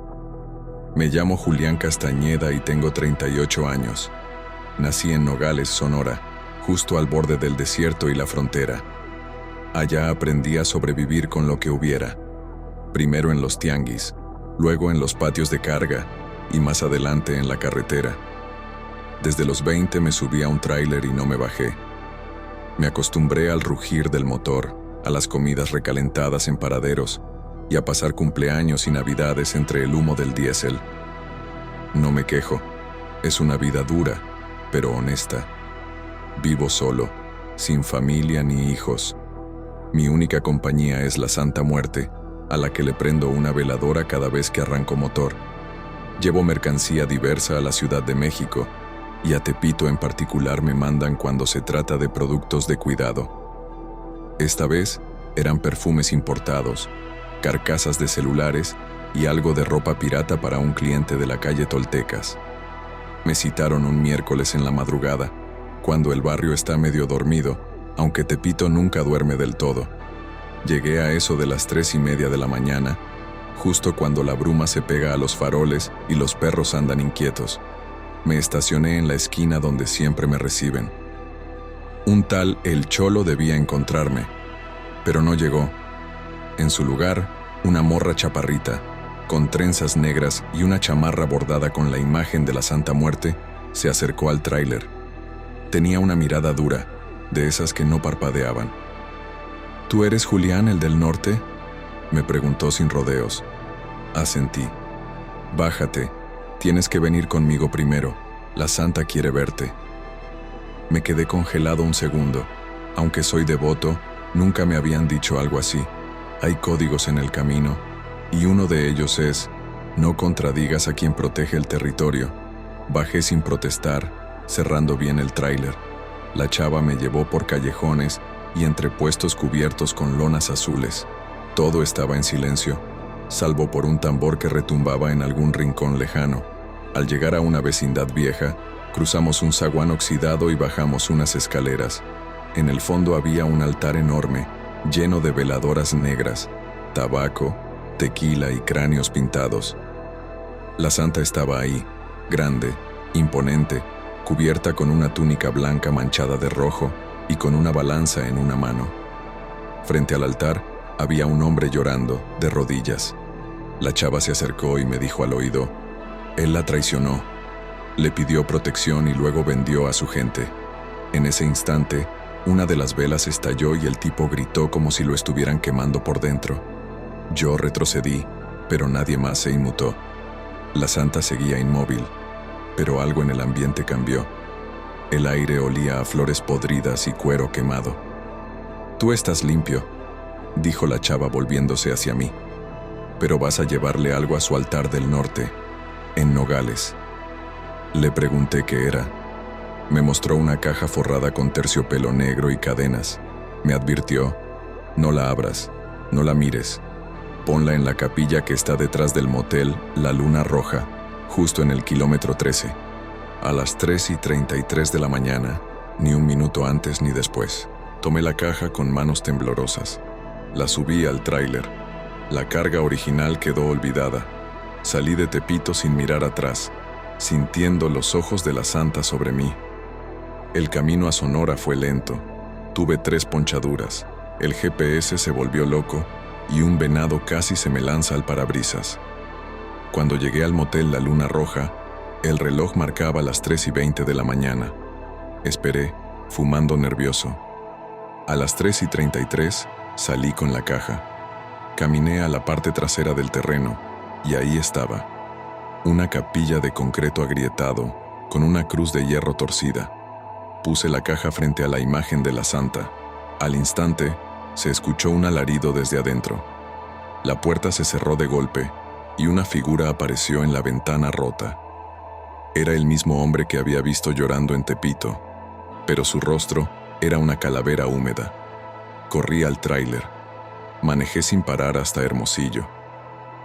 Me llamo Julián Castañeda y tengo 38 años. Nací en Nogales, Sonora, justo al borde del desierto y la frontera. Allá aprendí a sobrevivir con lo que hubiera. Primero en los tianguis, luego en los patios de carga y más adelante en la carretera. Desde los 20 me subí a un tráiler y no me bajé. Me acostumbré al rugir del motor, a las comidas recalentadas en paraderos y a pasar cumpleaños y navidades entre el humo del diésel. No me quejo, es una vida dura, pero honesta. Vivo solo, sin familia ni hijos. Mi única compañía es la Santa Muerte, a la que le prendo una veladora cada vez que arranco motor. Llevo mercancía diversa a la Ciudad de México, y a Tepito en particular me mandan cuando se trata de productos de cuidado. Esta vez eran perfumes importados, carcasas de celulares y algo de ropa pirata para un cliente de la calle Toltecas. Me citaron un miércoles en la madrugada, cuando el barrio está medio dormido, aunque Tepito nunca duerme del todo. Llegué a eso de las 3:30 de la mañana, justo cuando la bruma se pega a los faroles y los perros andan inquietos. Me estacioné en la esquina donde siempre me reciben. Un tal El Cholo debía encontrarme, pero no llegó. En su lugar, una morra chaparrita, con trenzas negras y una chamarra bordada con la imagen de la Santa Muerte, se acercó al tráiler. Tenía una mirada dura, de esas que no parpadeaban. ¿Tú eres Julián, el del norte?, me preguntó sin rodeos. Asentí. Bájate, tienes que venir conmigo primero, la Santa quiere verte. Me quedé congelado un segundo. Aunque soy devoto, nunca me habían dicho algo así. Hay códigos en el camino, y uno de ellos es: no contradigas a quien protege el territorio. Bajé sin protestar, cerrando bien el tráiler. La chava me llevó por callejones y entre puestos cubiertos con lonas azules. Todo estaba en silencio, salvo por un tambor que retumbaba en algún rincón lejano. Al llegar a una vecindad vieja, cruzamos un zaguán oxidado y bajamos unas escaleras. En el fondo había un altar enorme, lleno de veladoras negras, tabaco, tequila y cráneos pintados. La Santa estaba ahí, grande, imponente, cubierta con una túnica blanca manchada de rojo y con una balanza en una mano. Frente al altar había un hombre llorando, de rodillas. La chava se acercó y me dijo al oído: él la traicionó, le pidió protección y luego vendió a su gente. En ese instante, una de las velas estalló y el tipo gritó como si lo estuvieran quemando por dentro. Yo retrocedí, pero nadie más se inmutó. La Santa seguía inmóvil, pero algo en el ambiente cambió. El aire olía a flores podridas y cuero quemado. «Tú estás limpio», dijo la chava volviéndose hacia mí, «pero vas a llevarle algo a su altar del norte, en Nogales». Le pregunté qué era. Me mostró una caja forrada con terciopelo negro y cadenas. Me advirtió: «No la abras, no la mires. Ponla en la capilla que está detrás del motel La Luna Roja, justo en el kilómetro 13. A las 3:33 de la mañana, ni un minuto antes ni después». Tomé la caja con manos temblorosas. La subí al tráiler. La carga original quedó olvidada. Salí de Tepito sin mirar atrás, sintiendo los ojos de la Santa sobre mí. El camino a Sonora fue lento. Tuve 3 ponchaduras. El GPS se volvió loco y un venado casi se me lanza al parabrisas. Cuando llegué al motel La Luna Roja, el reloj marcaba las 3:20 de la mañana. Esperé, fumando nervioso. A las 3:33 salí con la caja. Caminé a la parte trasera del terreno y ahí estaba. Una capilla de concreto agrietado, con una cruz de hierro torcida. Puse la caja frente a la imagen de la Santa. Al instante, se escuchó un alarido desde adentro. La puerta se cerró de golpe y una figura apareció en la ventana rota. Era el mismo hombre que había visto llorando en Tepito, pero su rostro era una calavera húmeda. Corrí al tráiler. Manejé sin parar hasta Hermosillo.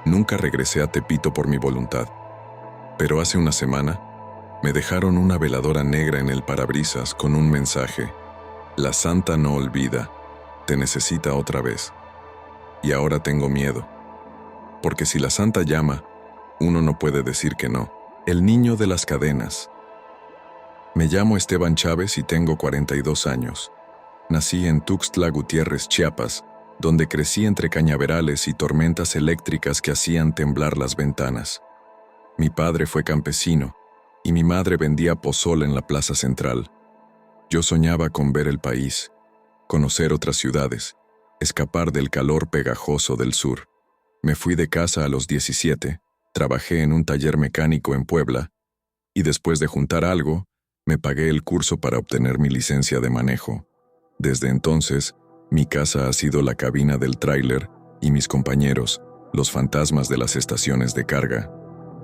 Nunca regresé a Tepito por mi voluntad. Pero hace una semana, me dejaron una veladora negra en el parabrisas con un mensaje: «La Santa no olvida, te necesita otra vez». Y ahora tengo miedo. Porque si la Santa llama, uno no puede decir que no. El niño de las cadenas. Me llamo Esteban Chávez y tengo 42 años. Nací en Tuxtla Gutiérrez, Chiapas, donde crecí entre cañaverales y tormentas eléctricas que hacían temblar las ventanas. Mi padre fue campesino y mi madre vendía pozole en la plaza central. Yo soñaba con ver el país, conocer otras ciudades, escapar del calor pegajoso del sur. Me fui de casa a los 17, trabajé en un taller mecánico en Puebla y después de juntar algo, me pagué el curso para obtener mi licencia de manejo. Desde entonces, mi casa ha sido la cabina del tráiler y mis compañeros, los fantasmas de las estaciones de carga.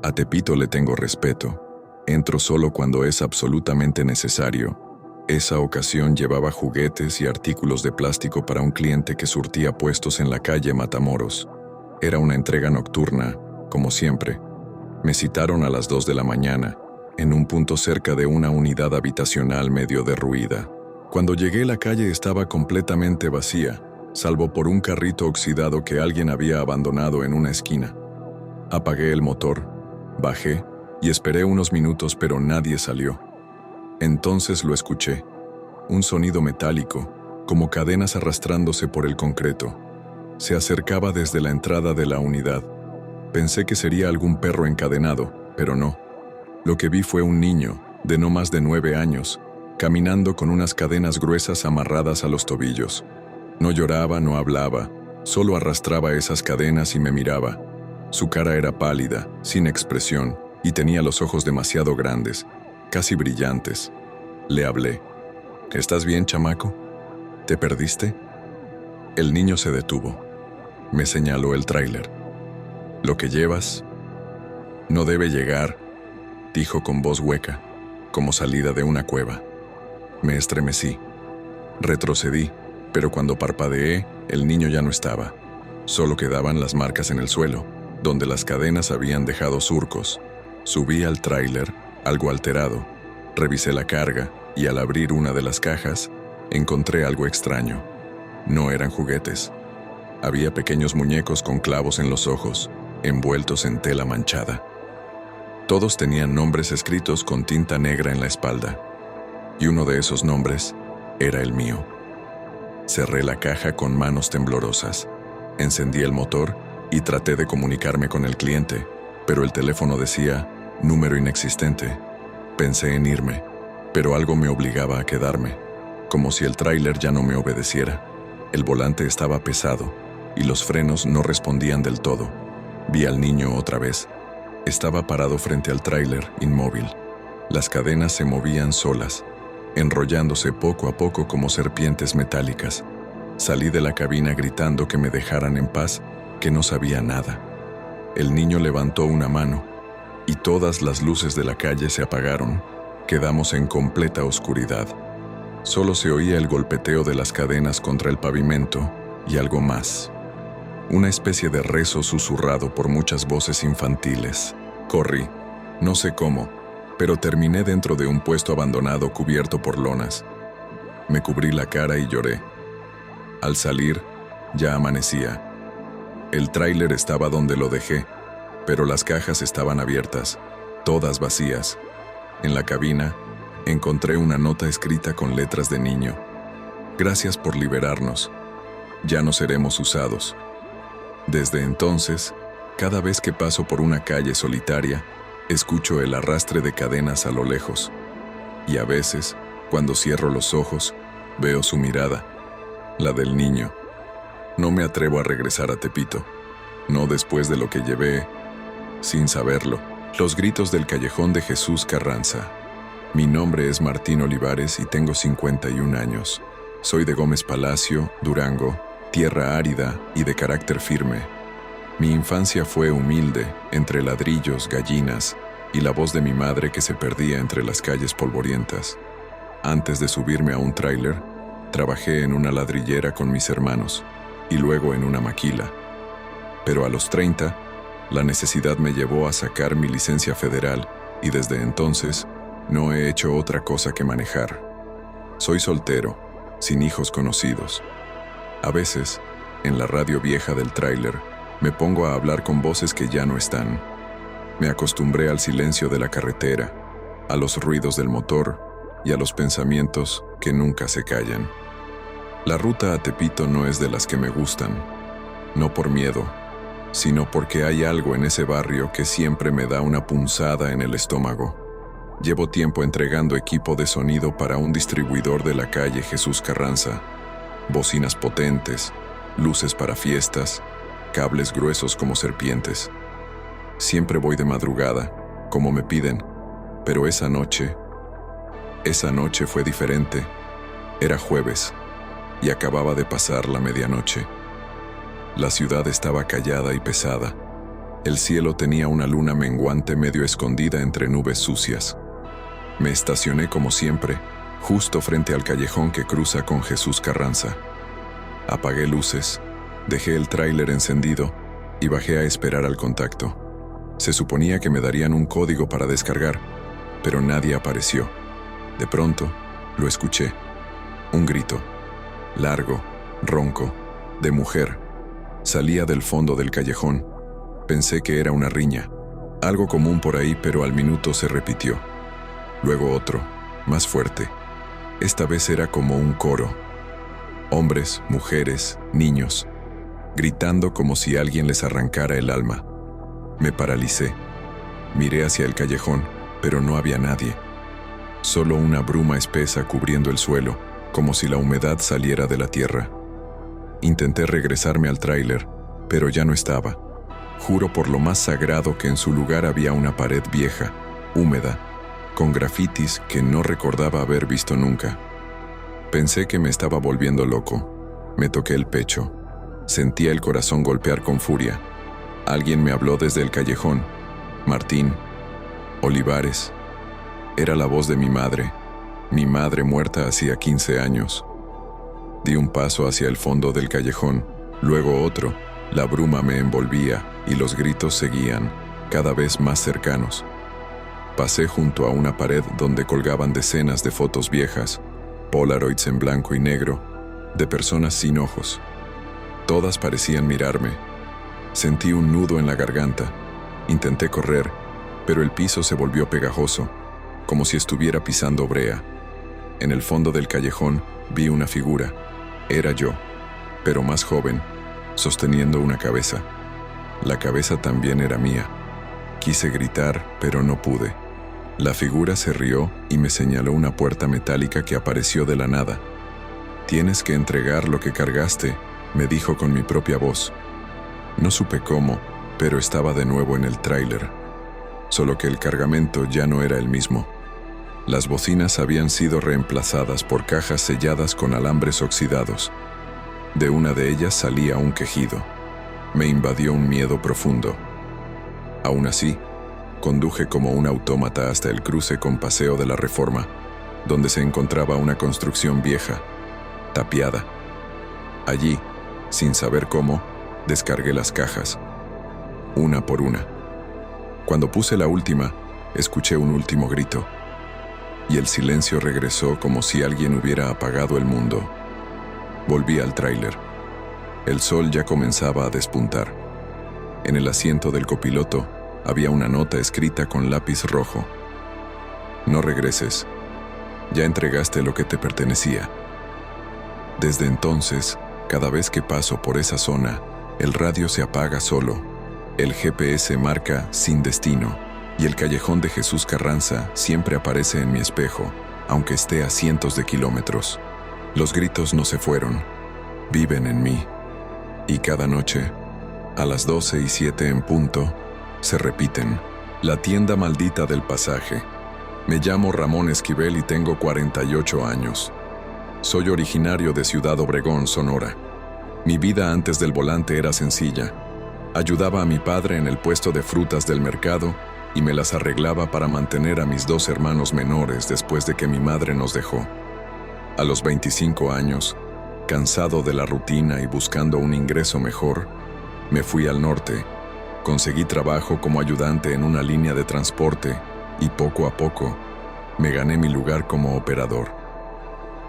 A Tepito le tengo respeto. Entro solo cuando es absolutamente necesario. Esa ocasión llevaba juguetes y artículos de plástico para un cliente que surtía puestos en la calle Matamoros. Era una entrega nocturna, como siempre. Me citaron a las 2 de la mañana. en un punto cerca de una unidad habitacional medio derruida. Cuando llegué, la calle estaba completamente vacía, salvo por un carrito oxidado que alguien había abandonado en una esquina. Apagué el motor, bajé y esperé unos minutos, pero nadie salió. Entonces lo escuché, un sonido metálico, como cadenas arrastrándose por el concreto. Se acercaba desde la entrada de la unidad. Pensé que sería algún perro encadenado, pero no. Lo que vi fue un niño, de no más de 9 años, caminando con unas cadenas gruesas amarradas a los tobillos. No lloraba, no hablaba, solo arrastraba esas cadenas y me miraba. Su cara era pálida, sin expresión, y tenía los ojos demasiado grandes, casi brillantes. Le hablé. ¿Estás bien, chamaco? ¿Te perdiste? El niño se detuvo. Me señaló el tráiler. ¿Lo que llevas? No debe llegar, dijo con voz hueca, como salida de una cueva. Me estremecí. Retrocedí, pero cuando parpadeé, el niño ya no estaba. Solo quedaban las marcas en el suelo, donde las cadenas habían dejado surcos. Subí al tráiler, algo alterado. Revisé la carga y al abrir una de las cajas, encontré algo extraño. No eran juguetes. Había pequeños muñecos con clavos en los ojos, envueltos en tela manchada. Todos tenían nombres escritos con tinta negra en la espalda, y uno de esos nombres era el mío. Cerré la caja con manos temblorosas, encendí el motor y traté de comunicarme con el cliente, pero el teléfono decía número inexistente. Pensé en irme, pero algo me obligaba a quedarme, como si el tráiler ya no me obedeciera. El volante estaba pesado y los frenos no respondían del todo. Vi al niño otra vez. Estaba parado frente al tráiler, inmóvil. Las cadenas se movían solas, enrollándose poco a poco como serpientes metálicas. Salí de la cabina gritando que me dejaran en paz, que no sabía nada. El niño levantó una mano y todas las luces de la calle se apagaron. Quedamos en completa oscuridad. Solo se oía el golpeteo de las cadenas contra el pavimento y algo más. Una especie de rezo susurrado por muchas voces infantiles. Corrí, no sé cómo, pero terminé dentro de un puesto abandonado cubierto por lonas. Me cubrí la cara y lloré. Al salir, ya amanecía. El tráiler estaba donde lo dejé, pero las cajas estaban abiertas, todas vacías. En la cabina, encontré una nota escrita con letras de niño. Gracias por liberarnos. Ya no seremos usados. Desde entonces, cada vez que paso por una calle solitaria, escucho el arrastre de cadenas a lo lejos. Y a veces, cuando cierro los ojos, veo su mirada, la del niño. No me atrevo a regresar a Tepito, no después de lo que llevé, sin saberlo. Los gritos del callejón de Jesús Carranza. Mi nombre es Martín Olivares y tengo 51 años. Soy de Gómez Palacio, Durango, tierra árida y de carácter firme. Mi infancia fue humilde, entre ladrillos, gallinas y la voz de mi madre que se perdía entre las calles polvorientas. Antes de subirme a un tráiler, trabajé en una ladrillera con mis hermanos y luego en una maquila. Pero a los 30, la necesidad me llevó a sacar mi licencia federal y desde entonces no he hecho otra cosa que manejar. Soy soltero, sin hijos conocidos. A veces, en la radio vieja del tráiler, me pongo a hablar con voces que ya no están. Me acostumbré al silencio de la carretera, a los ruidos del motor y a los pensamientos que nunca se callan. La ruta a Tepito no es de las que me gustan, no por miedo, sino porque hay algo en ese barrio que siempre me da una punzada en el estómago. Llevo tiempo entregando equipo de sonido para un distribuidor de la calle Jesús Carranza. Bocinas potentes, luces para fiestas, cables gruesos como serpientes. Siempre voy de madrugada, como me piden, pero esa noche fue diferente. Era jueves y acababa de pasar la medianoche. La ciudad estaba callada y pesada. El cielo tenía una luna menguante medio escondida entre nubes sucias. Me estacioné como siempre, justo frente al callejón que cruza con Jesús Carranza. Apagué luces, dejé el tráiler encendido y bajé a esperar al contacto. Se suponía que me darían un código para descargar, pero nadie apareció. De pronto, lo escuché. Un grito, largo, ronco, de mujer. Salía del fondo del callejón. Pensé que era una riña, algo común por ahí, pero al minuto se repitió. Luego otro, más fuerte. Esta vez era como un coro. Hombres, mujeres, niños, gritando como si alguien les arrancara el alma. Me paralicé. Miré hacia el callejón, pero no había nadie. Solo una bruma espesa cubriendo el suelo, como si la humedad saliera de la tierra. Intenté regresarme al tráiler, pero ya no estaba. Juro por lo más sagrado que en su lugar había una pared vieja, húmeda, con grafitis que no recordaba haber visto nunca. Pensé que me estaba volviendo loco. Me toqué el pecho. Sentía el corazón golpear con furia. Alguien me habló desde el callejón. Martín. Olivares. Era la voz de mi madre muerta hacía 15 años. Di un paso hacia el fondo del callejón, luego otro. La bruma me envolvía y los gritos seguían, cada vez más cercanos. Pasé junto a una pared donde colgaban decenas de fotos viejas, Polaroids en blanco y negro, de personas sin ojos. Todas parecían mirarme. Sentí un nudo en la garganta. Intenté correr, pero el piso se volvió pegajoso, como si estuviera pisando brea. En el fondo del callejón vi una figura. Era yo, pero más joven, sosteniendo una cabeza. La cabeza también era mía. Quise gritar, pero no pude. La figura se rió y me señaló una puerta metálica que apareció de la nada. «Tienes que entregar lo que cargaste», me dijo con mi propia voz. No supe cómo, pero estaba de nuevo en el tráiler. Solo que el cargamento ya no era el mismo. Las bocinas habían sido reemplazadas por cajas selladas con alambres oxidados. De una de ellas salía un quejido. Me invadió un miedo profundo. Aún así, conduje como un autómata hasta el cruce con Paseo de la Reforma, donde se encontraba una construcción vieja, tapiada. Allí, sin saber cómo, descargué las cajas, una por una. Cuando puse la última, escuché un último grito, y el silencio regresó como si alguien hubiera apagado el mundo. Volví al tráiler. El sol ya comenzaba a despuntar. En el asiento del copiloto había una nota escrita con lápiz rojo. No regreses. Ya entregaste lo que te pertenecía. Desde entonces, cada vez que paso por esa zona, el radio se apaga solo. El GPS marca sin destino. Y el callejón de Jesús Carranza siempre aparece en mi espejo, aunque esté a cientos de kilómetros. Los gritos no se fueron. Viven en mí. Y cada noche, a las 12:07 en punto, se repiten. La tienda maldita del pasaje. Me llamo Ramón Esquivel y tengo 48 años. Soy originario de Ciudad Obregón, Sonora. Mi vida antes del volante era sencilla. Ayudaba a mi padre en el puesto de frutas del mercado y me las arreglaba para mantener a mis 2 hermanos menores después de que mi madre nos dejó. A los 25 años, cansado de la rutina y buscando un ingreso mejor, me fui al norte. Conseguí trabajo como ayudante en una línea de transporte y poco a poco me gané mi lugar como operador.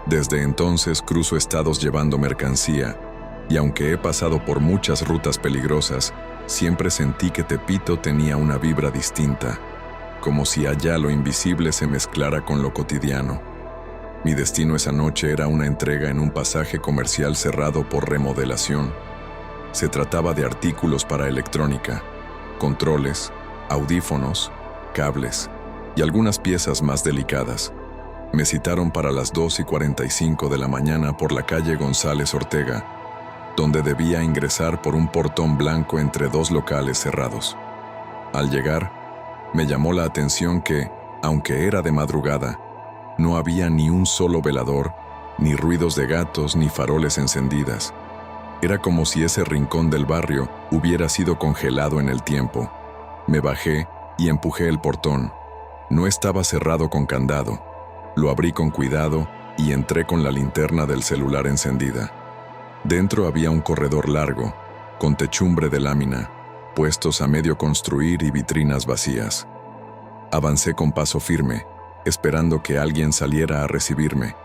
Desde entonces cruzo estados llevando mercancía y aunque he pasado por muchas rutas peligrosas, siempre sentí que Tepito tenía una vibra distinta, como si allá lo invisible se mezclara con lo cotidiano. Mi destino esa noche era una entrega en un pasaje comercial cerrado por remodelación. Se trataba de artículos para electrónica, controles, audífonos, cables y algunas piezas más delicadas. Me citaron para las 2:45 de la mañana por la calle González Ortega, donde debía ingresar por un portón blanco entre 2 locales cerrados. Al llegar, me llamó la atención que, aunque era de madrugada, no había ni un solo velador, ni ruidos de gatos, ni faroles encendidas. Era como si ese rincón del barrio hubiera sido congelado en el tiempo. Me bajé y empujé el portón. No estaba cerrado con candado. Lo abrí con cuidado y entré con la linterna del celular encendida. Dentro había un corredor largo, con techumbre de lámina, puestos a medio construir y vitrinas vacías. Avancé con paso firme, esperando que alguien saliera a recibirme,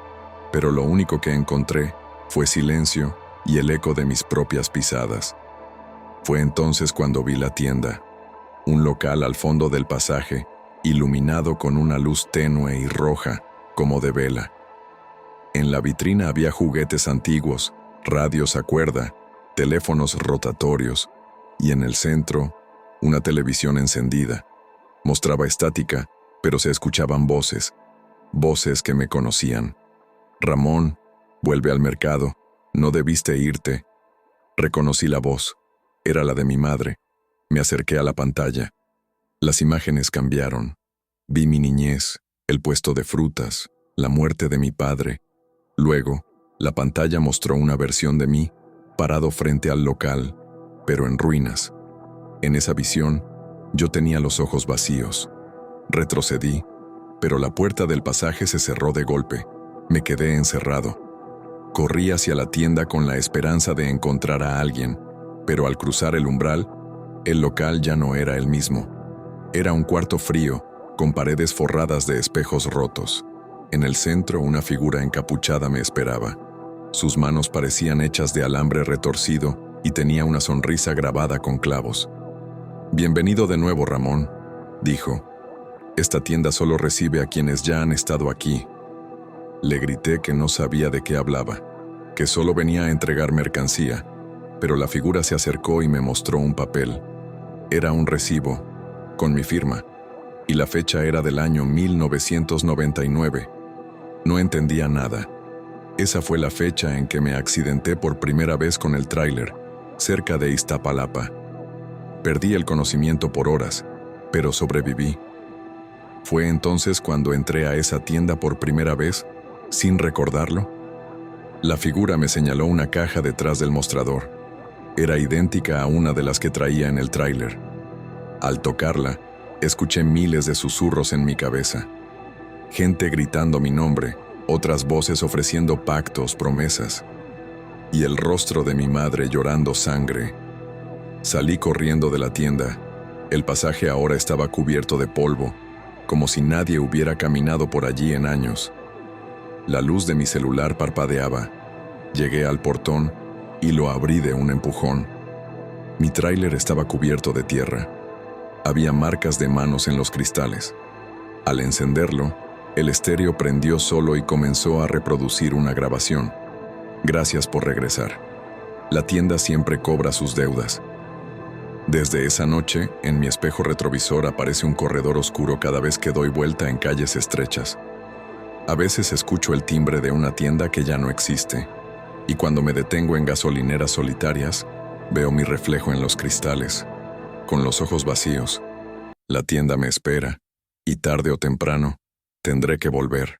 pero lo único que encontré fue silencio y el eco de mis propias pisadas. Fue entonces cuando vi la tienda, un local al fondo del pasaje, iluminado con una luz tenue y roja, como de vela. En la vitrina había juguetes antiguos, radios a cuerda, teléfonos rotatorios, y en el centro, una televisión encendida. Mostraba estática, pero se escuchaban voces, voces que me conocían. Ramón, vuelve al mercado, no debiste irte. Reconocí la voz, era la de mi madre. Me acerqué a la pantalla. Las imágenes cambiaron. Vi mi niñez, el puesto de frutas, la muerte de mi padre. Luego, la pantalla mostró una versión de mí, parado frente al local, pero en ruinas. En esa visión, yo tenía los ojos vacíos. Retrocedí, pero la puerta del pasaje se cerró de golpe. Me quedé encerrado. Corrí hacia la tienda con la esperanza de encontrar a alguien, pero al cruzar el umbral, el local ya no era el mismo. Era un cuarto frío, con paredes forradas de espejos rotos. En el centro, una figura encapuchada me esperaba. Sus manos parecían hechas de alambre retorcido y tenía una sonrisa grabada con clavos. «Bienvenido de nuevo, Ramón», dijo. «Esta tienda solo recibe a quienes ya han estado aquí». Le grité que no sabía de qué hablaba, que solo venía a entregar mercancía, pero la figura se acercó y me mostró un papel. Era un recibo, con mi firma, y la fecha era del año 1999. No entendía nada. Esa fue la fecha en que me accidenté por primera vez con el tráiler, cerca de Iztapalapa. Perdí el conocimiento por horas, pero sobreviví. Fue entonces cuando entré a esa tienda por primera vez, sin recordarlo. La figura me señaló una caja detrás del mostrador. Era idéntica a una de las que traía en el tráiler. Al tocarla, escuché miles de susurros en mi cabeza. Gente gritando mi nombre, otras voces ofreciendo pactos, promesas. Y el rostro de mi madre llorando sangre. Salí corriendo de la tienda. El pasaje ahora estaba cubierto de polvo, como si nadie hubiera caminado por allí en años. La luz de mi celular parpadeaba. Llegué al portón y lo abrí de un empujón. Mi tráiler estaba cubierto de tierra. Había marcas de manos en los cristales. Al encenderlo, el estéreo prendió solo y comenzó a reproducir una grabación. Gracias por regresar. La tienda siempre cobra sus deudas. Desde esa noche, en mi espejo retrovisor aparece un corredor oscuro cada vez que doy vuelta en calles estrechas. A veces escucho el timbre de una tienda que ya no existe, y cuando me detengo en gasolineras solitarias, veo mi reflejo en los cristales. Con los ojos vacíos, la tienda me espera, y tarde o temprano, tendré que volver.